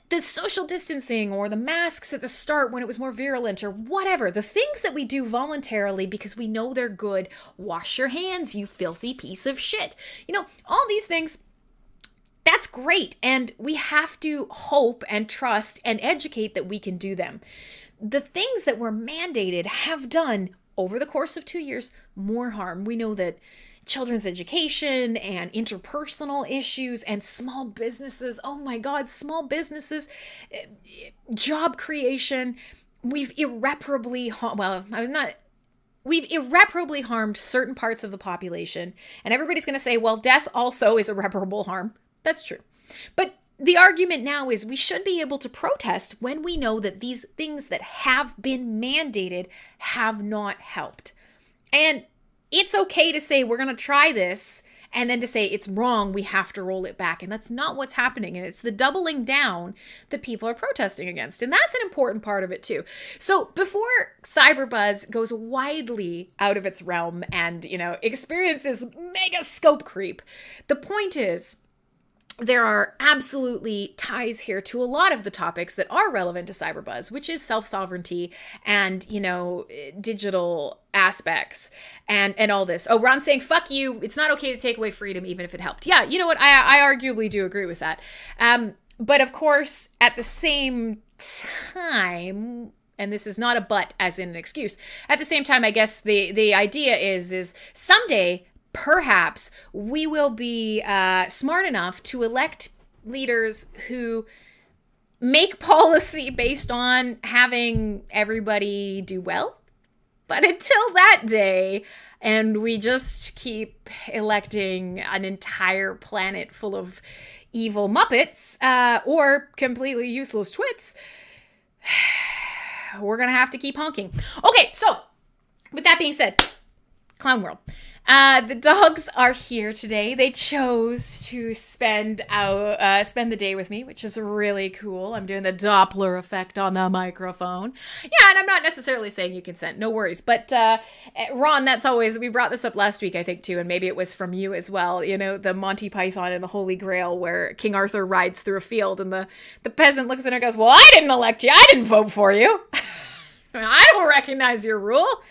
The social distancing or the masks at the start when it was more virulent or whatever, the things that we do voluntarily because we know they're good. Wash your hands, you filthy piece of shit. All these things, that's great. And we have to hope and trust and educate that we can do them. The things that were mandated have done over the course of 2 years more harm. We know that children's education and interpersonal issues and small businesses. Oh my God, small businesses, job creation. We've irreparably harmed certain parts of the population. And everybody's going to say, well, death also is irreparable harm. That's true. But the argument now is we should be able to protest when we know that these things that have been mandated have not helped. And it's okay to say we're going to try this and then to say it's wrong, we have to roll it back. And that's not what's happening. And it's the doubling down that people are protesting against. And that's an important part of it too. So before CyberBuzz goes widely out of its realm and, experiences mega scope creep, the point is, there are absolutely ties here to a lot of the topics that are relevant to CyberBuzz, which is self-sovereignty and, digital aspects and all this. Oh, Ron's saying, fuck you. It's not okay to take away freedom, even if it helped. Yeah, you know what? I arguably do agree with that. But of course, at the same time, and this is not a but as in an excuse, at the same time, I guess the idea is someday, perhaps we will be smart enough to elect leaders who make policy based on having everybody do well. But until that day, and we just keep electing an entire planet full of evil Muppets or completely useless twits, we're going to have to keep honking. Okay, so with that being said, Clown World. The dogs are here today. They chose to spend the day with me, which is really cool. I'm doing the Doppler effect on the microphone. Yeah, and I'm not necessarily saying you consent. No worries. But Ron, we brought this up last week, I think, too, and maybe it was from you as well. The Monty Python and the Holy Grail, where King Arthur rides through a field, and the peasant looks at her and goes, "Well, I didn't elect you. I didn't vote for you. I don't recognize your rule.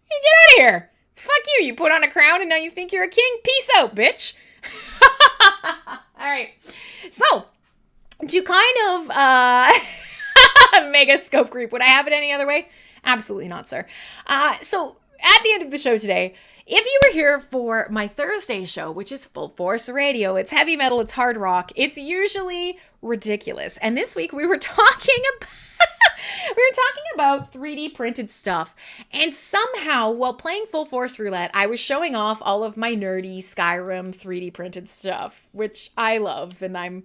Get out of here." Fuck you. You put on a crown and now you think you're a king? Peace out, bitch. All right. So, to kind of mega scope creep, would I have it any other way? Absolutely not, sir. So, at the end of the show today, if you were here for my Thursday show, which is Full Force Radio, it's heavy metal, it's hard rock, it's usually ridiculous. And this week we were talking about 3D printed stuff. And somehow, while playing Full Force Roulette, I was showing off all of my nerdy Skyrim 3D printed stuff, which I love, and I'm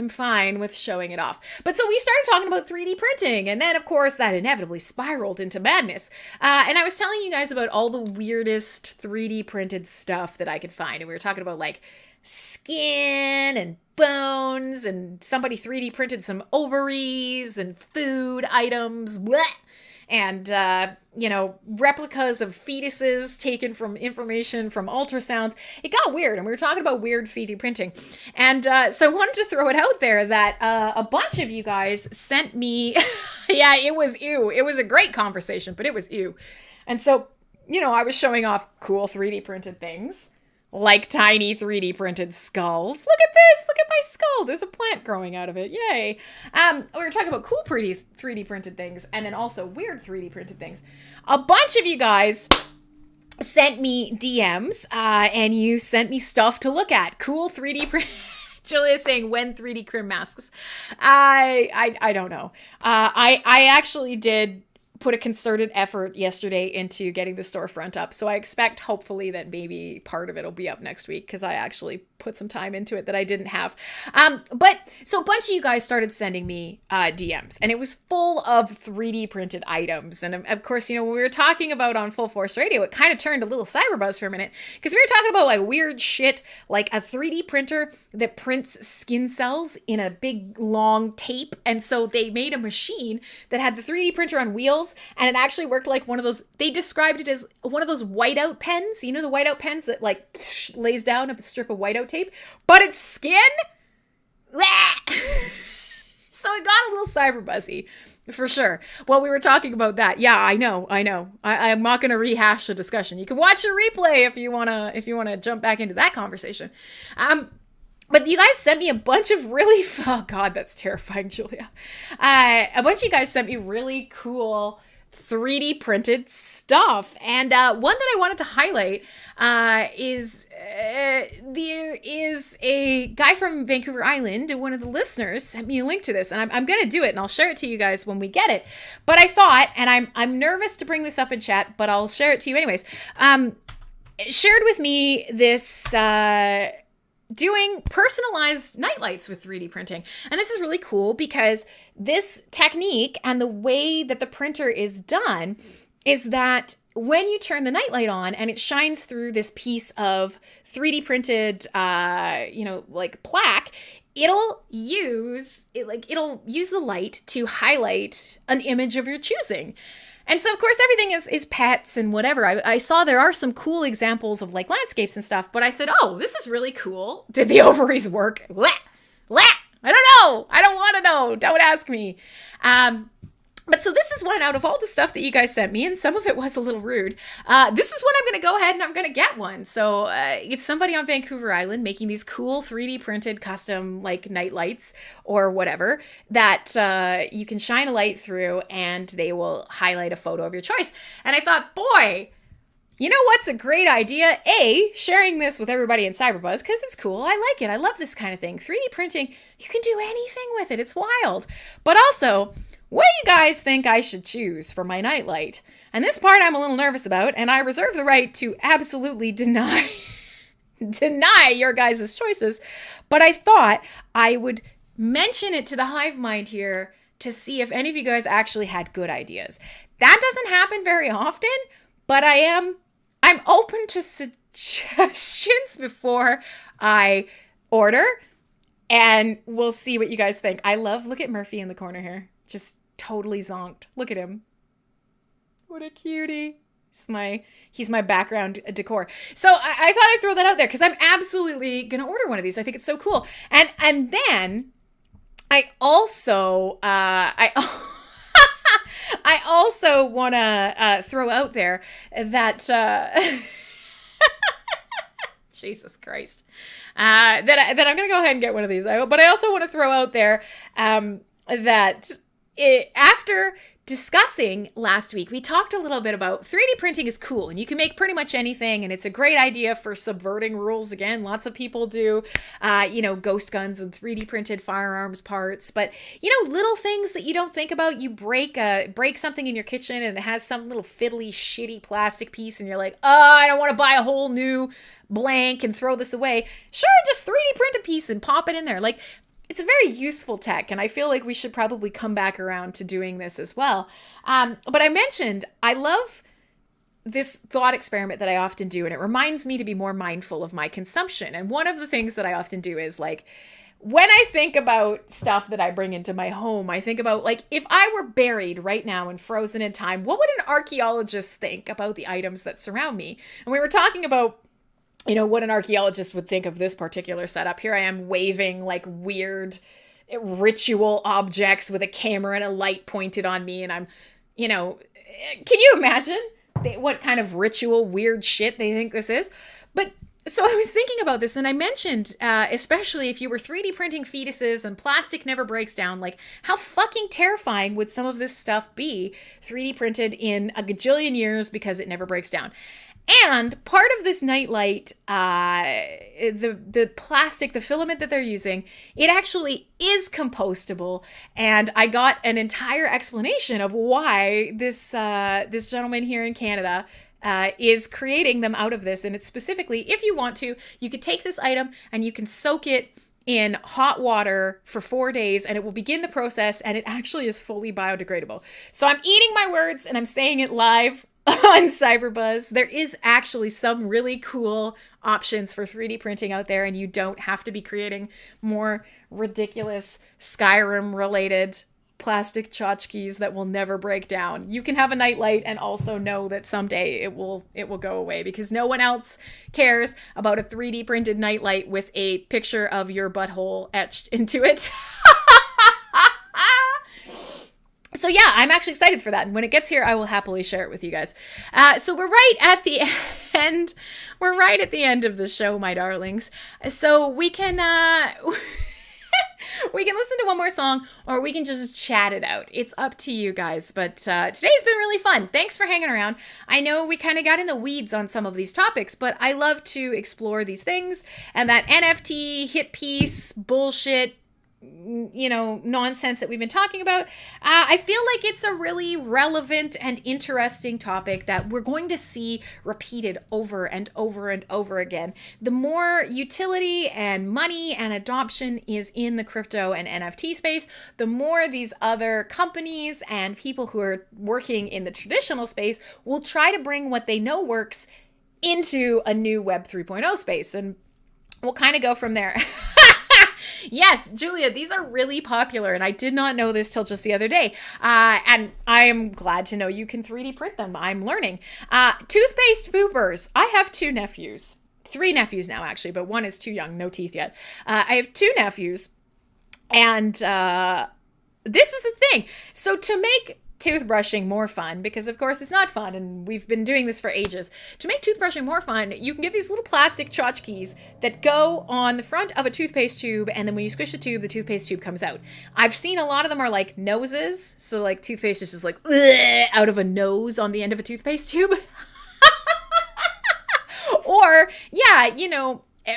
fine with showing it off. But so we started talking about 3D printing, and then, of course, that inevitably spiraled into madness. And I was telling you guys about all the weirdest 3D printed stuff that I could find. And we were talking about, like, skin and bones, and somebody 3D printed some ovaries and food items. Blech. And, replicas of fetuses taken from information from ultrasounds. It got weird, and we were talking about weird 3D printing. And so I wanted to throw it out there that a bunch of you guys sent me, yeah, it was ew. It was a great conversation, but it was ew. And so, I was showing off cool 3D printed things, like tiny 3D printed skulls. Look at this. Look at my skull. There's a plant growing out of it. Yay. We were talking about cool, pretty 3D printed things, and then also weird 3D printed things. A bunch of you guys sent me DMs, and you sent me stuff to look at. Cool 3D print. Julia's saying, when 3D crim masks? I don't know. I actually did put a concerted effort yesterday into getting the storefront up. So I expect hopefully that maybe part of it will be up next week, because I actually put some time into it that I didn't have. But so a bunch of you guys started sending me DMs, and it was full of 3D printed items. And of course, when we were talking about on Full Force Radio, it kind of turned a little CyberBuzz for a minute, because we were talking about like weird shit, like a 3D printer that prints skin cells in a big long tape. And so they made a machine that had the 3D printer on wheels, and it actually worked like one of those, they described it as one of those whiteout pens, the whiteout pens that like lays down a strip of whiteout tape, but it's skin. So it got a little cyberbuzzy for sure while we were talking about that. Yeah, I know. I'm not going to rehash the discussion. You can watch a replay if you want to jump back into that conversation. But you guys sent me a bunch of really, oh God, that's terrifying, Julia. A bunch of you guys sent me really cool 3D printed stuff. And one that I wanted to highlight is there is a guy from Vancouver Island, one of the listeners sent me a link to this, and I'm going to do it, and I'll share it to you guys when we get it. But I thought, and I'm nervous to bring this up in chat, but I'll share it to you anyways. Shared with me this doing personalized nightlights with 3D printing. And this is really cool because this technique and the way that the printer is done is that when you turn the nightlight on and it shines through this piece of 3D printed, like plaque, it'll use the light to highlight an image of your choosing. And so, of course, everything is pets and whatever. I saw there are some cool examples of like landscapes and stuff, but I said, oh, this is really cool. Did the ovaries work? I don't know. I don't want to know. Don't ask me. But so this is one out of all the stuff that you guys sent me, and some of it was a little rude. This is when I'm going to go ahead and I'm going to get one. So it's somebody on Vancouver Island making these cool 3D printed custom like night lights or whatever that you can shine a light through and they will highlight a photo of your choice. And I thought, boy, you know what's a great idea? Sharing this with everybody in CyberBuzz because it's cool. I like it. I love this kind of thing. 3D printing, you can do anything with it. It's wild. But also, what do you guys think I should choose for my nightlight? And this part I'm a little nervous about, and I reserve the right to absolutely deny your guys' choices. But I thought I would mention it to the hive mind here to see if any of you guys actually had good ideas. That doesn't happen very often, but I'm open to suggestions before I order, and we'll see what you guys think. Look at Murphy in the corner here. Just totally zonked. Look at him. What a cutie. He's my background decor. So I thought I'd throw that out there because I'm absolutely going to order one of these. I think it's so cool. And then I also, I I also want to throw out there that Jesus Christ, that I'm going to go ahead and get one of these. But I also want to throw out there that after discussing last week, we talked a little bit about 3D printing is cool and you can make pretty much anything, and it's a great idea for subverting rules. Again, lots of people do, ghost guns and 3D printed firearms parts, but little things that you don't think about. You break something in your kitchen and it has some little fiddly, shitty plastic piece, and you're like, oh, I don't want to buy a whole new blank and throw this away. Sure, just 3D print a piece and pop it in there. Like, it's a very useful tech, and I feel like we should probably come back around to doing this as well. But I mentioned I love this thought experiment that I often do, and it reminds me to be more mindful of my consumption. And one of the things that I often do is, like, when I think about stuff that I bring into my home, I think about, like, if I were buried right now and frozen in time, what would an archaeologist think about the items that surround me? And we were talking about what an archaeologist would think of this particular setup. Here I am waving like weird ritual objects with a camera and a light pointed on me. And I'm, can you imagine what kind of ritual weird shit they think this is? But so I was thinking about this, and I mentioned, especially if you were 3D printing fetuses and plastic never breaks down, like, how fucking terrifying would some of this stuff be 3D printed in a gajillion years because it never breaks down? And part of this nightlight, the plastic, the filament that they're using, it actually is compostable. And I got an entire explanation of why this gentleman here in Canada is creating them out of this. And it's specifically, if you want to, you could take this item and you can soak it in hot water for 4 days, and it will begin the process, and it actually is fully biodegradable. So I'm eating my words and I'm saying it live on CyberBuzz. There is actually some really cool options for 3D printing out there, and you don't have to be creating more ridiculous Skyrim related plastic tchotchkes that will never break down. You can have a nightlight and also know that someday it will go away, because no one else cares about a 3D printed nightlight with a picture of your butthole etched into it. So yeah, I'm actually excited for that. And when it gets here, I will happily share it with you guys. So we're right at the end. We're right at the end of the show, my darlings. So we can we can listen to one more song, or we can just chat it out. It's up to you guys. But today's been really fun. Thanks for hanging around. I know we kind of got in the weeds on some of these topics, but I love to explore these things. And that NFT, hit piece, bullshit, nonsense that we've been talking about, I feel like it's a really relevant and interesting topic that we're going to see repeated over and over and over again. The more utility and money and adoption is in the crypto and NFT space, the more these other companies and people who are working in the traditional space will try to bring what they know works into a new Web 3.0 space, and we'll kind of go from there. Yes, Julia, these are really popular, and I did not know this till just the other day. And I am glad to know you can 3D print them. I'm learning. Toothpaste poopers. I have 2 nephews. 3 nephews now, actually, but one is too young, no teeth yet. I have 2 nephews, and this is a thing. So to make toothbrushing more fun, because of course it's not fun, and we've been doing this for ages. To make toothbrushing more fun, you can get these little plastic tchotchkes that go on the front of a toothpaste tube, and then when you squish the toothpaste tube comes out. I've seen a lot of them are like noses, so like toothpaste is just like out of a nose on the end of a toothpaste tube. Or, yeah,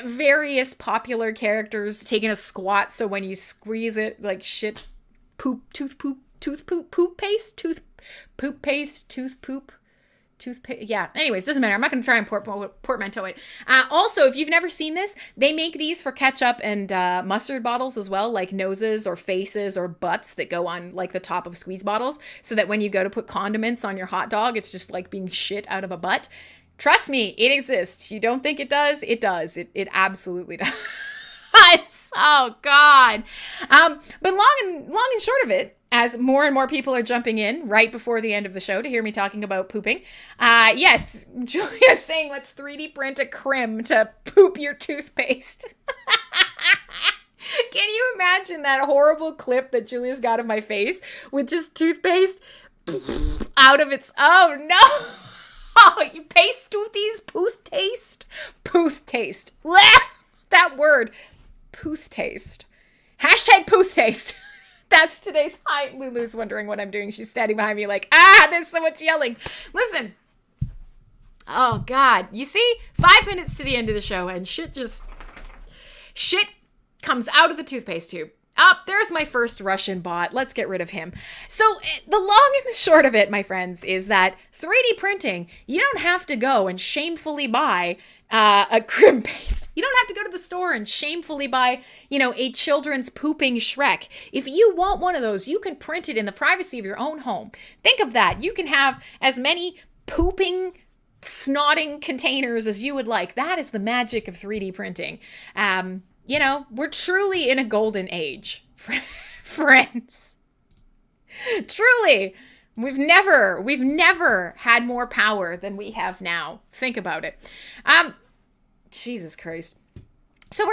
various popular characters taking a squat, so when you squeeze it, like shit, tooth poop, yeah, anyways, doesn't matter. I'm not going to try and portmanteau it. Also, if you've never seen this, they make these for ketchup and mustard bottles as well, like noses or faces or butts that go on like the top of squeeze bottles, so that when you go to put condiments on your hot dog, it's just like being shit out of a butt. Trust me, it exists. You don't think it does? It does. It absolutely does. Oh God. But long and short of it, as more and more people are jumping in right before the end of the show to hear me talking about pooping. Yes, Julia's saying let's 3D print a crim to poop your toothpaste. Can you imagine that horrible clip that Julia's got of my face with just toothpaste out of its, oh no. Oh, you paste toothies, pooth taste. That word, pooth taste. Hashtag pooth taste. That's today's hi. Lulu's wondering what I'm doing. She's standing behind me like, there's so much yelling. Listen. Oh, God. You see, 5 minutes to the end of the show and shit comes out of the toothpaste tube. There's my first Russian bot. Let's get rid of him. So the long and the short of it, my friends, is that 3D printing, you don't have to go and shamefully buy a crim paste. You don't have to go to the store and shamefully buy, a children's pooping Shrek. If you want one of those, you can print it in the privacy of your own home. Think of that. You can have as many pooping, snotting containers as you would like. That is the magic of 3D printing. We're truly in a golden age, friends. Truly. We've never had more power than we have now. Think about it. Jesus Christ. So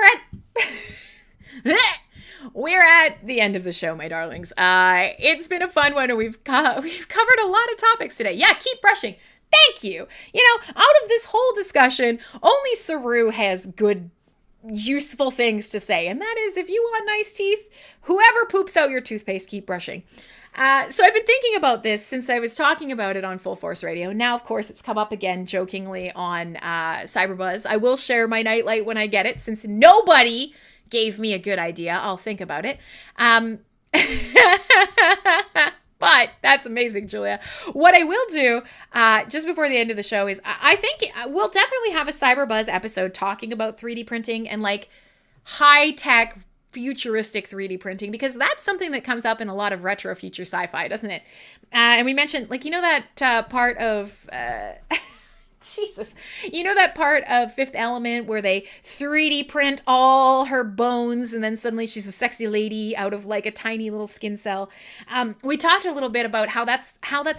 we're at the end of the show, my darlings. It's been a fun one, and we've covered a lot of topics today. Yeah, keep brushing. Thank you. Out of this whole discussion, only Saru has good, useful things to say, and that is, if you want nice teeth, whoever poops out your toothpaste, keep brushing. So I've been thinking about this since I was talking about it on Full Force Radio. Now, of course, it's come up again jokingly on CyberBuzz. I will share my nightlight when I get it, since nobody gave me a good idea. I'll think about it. But that's amazing, Julia. What I will do just before the end of the show is I think we'll definitely have a CyberBuzz episode talking about 3D printing and like high-tech futuristic 3D printing, because that's something that comes up in a lot of retro future sci-fi, doesn't it? And we mentioned, that part of Jesus, that part of Fifth Element where they 3D print all her bones and then suddenly she's a sexy lady out of like a tiny little skin cell. We talked a little bit about how that's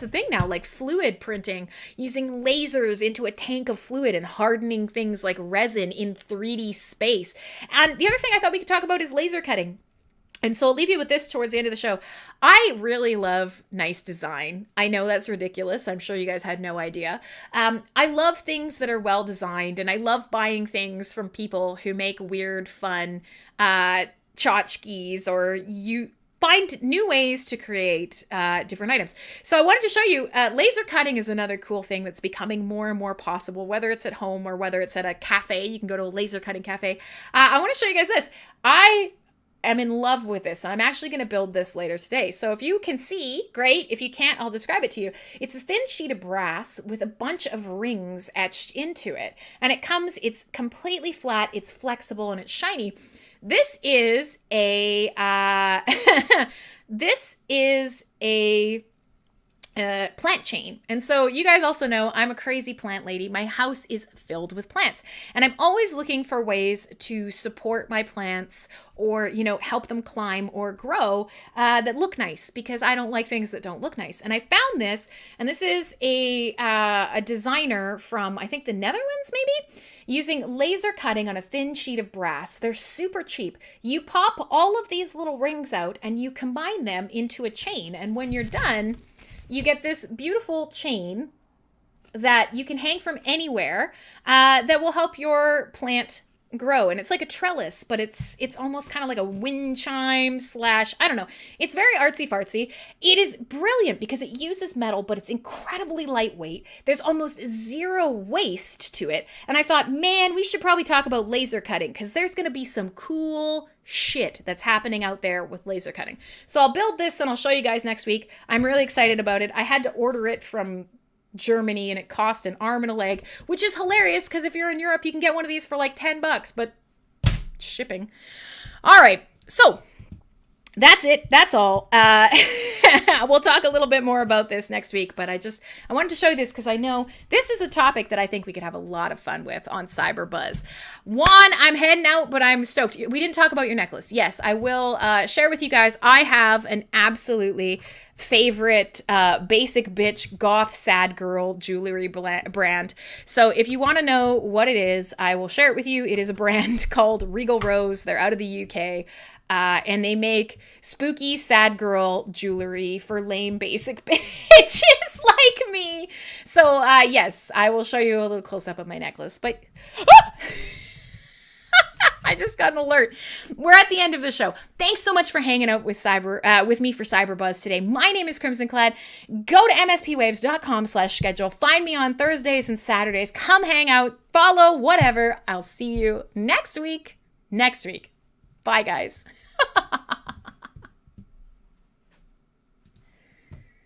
a thing now, like fluid printing, using lasers into a tank of fluid and hardening things like resin in 3D space. And the other thing I thought we could talk about is laser cutting. And so I'll leave you with this towards the end of the show. I really love nice design. I know that's ridiculous. I'm sure you guys had no idea. I love things that are well designed, and I love buying things from people who make weird, fun tchotchkes, or you find new ways to create different items. So I wanted to show you, laser cutting is another cool thing that's becoming more and more possible, whether it's at home or whether it's at a cafe. You can go to a laser cutting cafe. I want to show you guys this. I'm in love with this, and I'm actually going to build this later today. So if you can see, great. If you can't, I'll describe it to you. It's a thin sheet of brass with a bunch of rings etched into it. And it's completely flat, it's flexible, and it's shiny. This is a, plant chain. And so you guys also know I'm a crazy plant lady. My house is filled with plants, and I'm always looking for ways to support my plants or, help them climb or grow that look nice, because I don't like things that don't look nice. And I found this, and this is a designer from, I think, the Netherlands, maybe, using laser cutting on a thin sheet of brass. They're super cheap. You pop all of these little rings out and you combine them into a chain. And when you're done, you get this beautiful chain that you can hang from anywhere that will help your plant grow. And it's like a trellis, but it's almost kind of like a wind chime / I don't know. It's very artsy fartsy. It is brilliant because it uses metal, but it's incredibly lightweight. There's almost zero waste to it. And I thought, man, we should probably talk about laser cutting, because there's going to be some cool shit that's happening out there with laser cutting. So I'll build this and I'll show you guys next week. I'm really excited about it. I had to order it from Germany and it cost an arm and a leg, which is hilarious because if you're in Europe, you can get one of these for like $10, but shipping. All right. So that's it. That's all. We'll talk a little bit more about this next week, but I wanted to show you this because I know this is a topic that I think we could have a lot of fun with on CyberBuzz. I'm heading out, but I'm stoked. We didn't talk about your necklace. Yes, I will share with you guys. I have an absolutely favorite basic bitch goth sad girl jewelry brand. So if you want to know what it is, I will share it with you. It is a brand called Regal Rose. They're out of the UK. And they make spooky, sad girl jewelry for lame, basic bitches like me. So, yes, I will show you a little close-up of my necklace. But I just got an alert. We're at the end of the show. Thanks so much for hanging out with me for CyberBuzz today. My name is Crimson Clad. Go to mspwaves.com/schedule. Find me on Thursdays and Saturdays. Come hang out, follow, whatever. I'll see you next week. Bye, guys.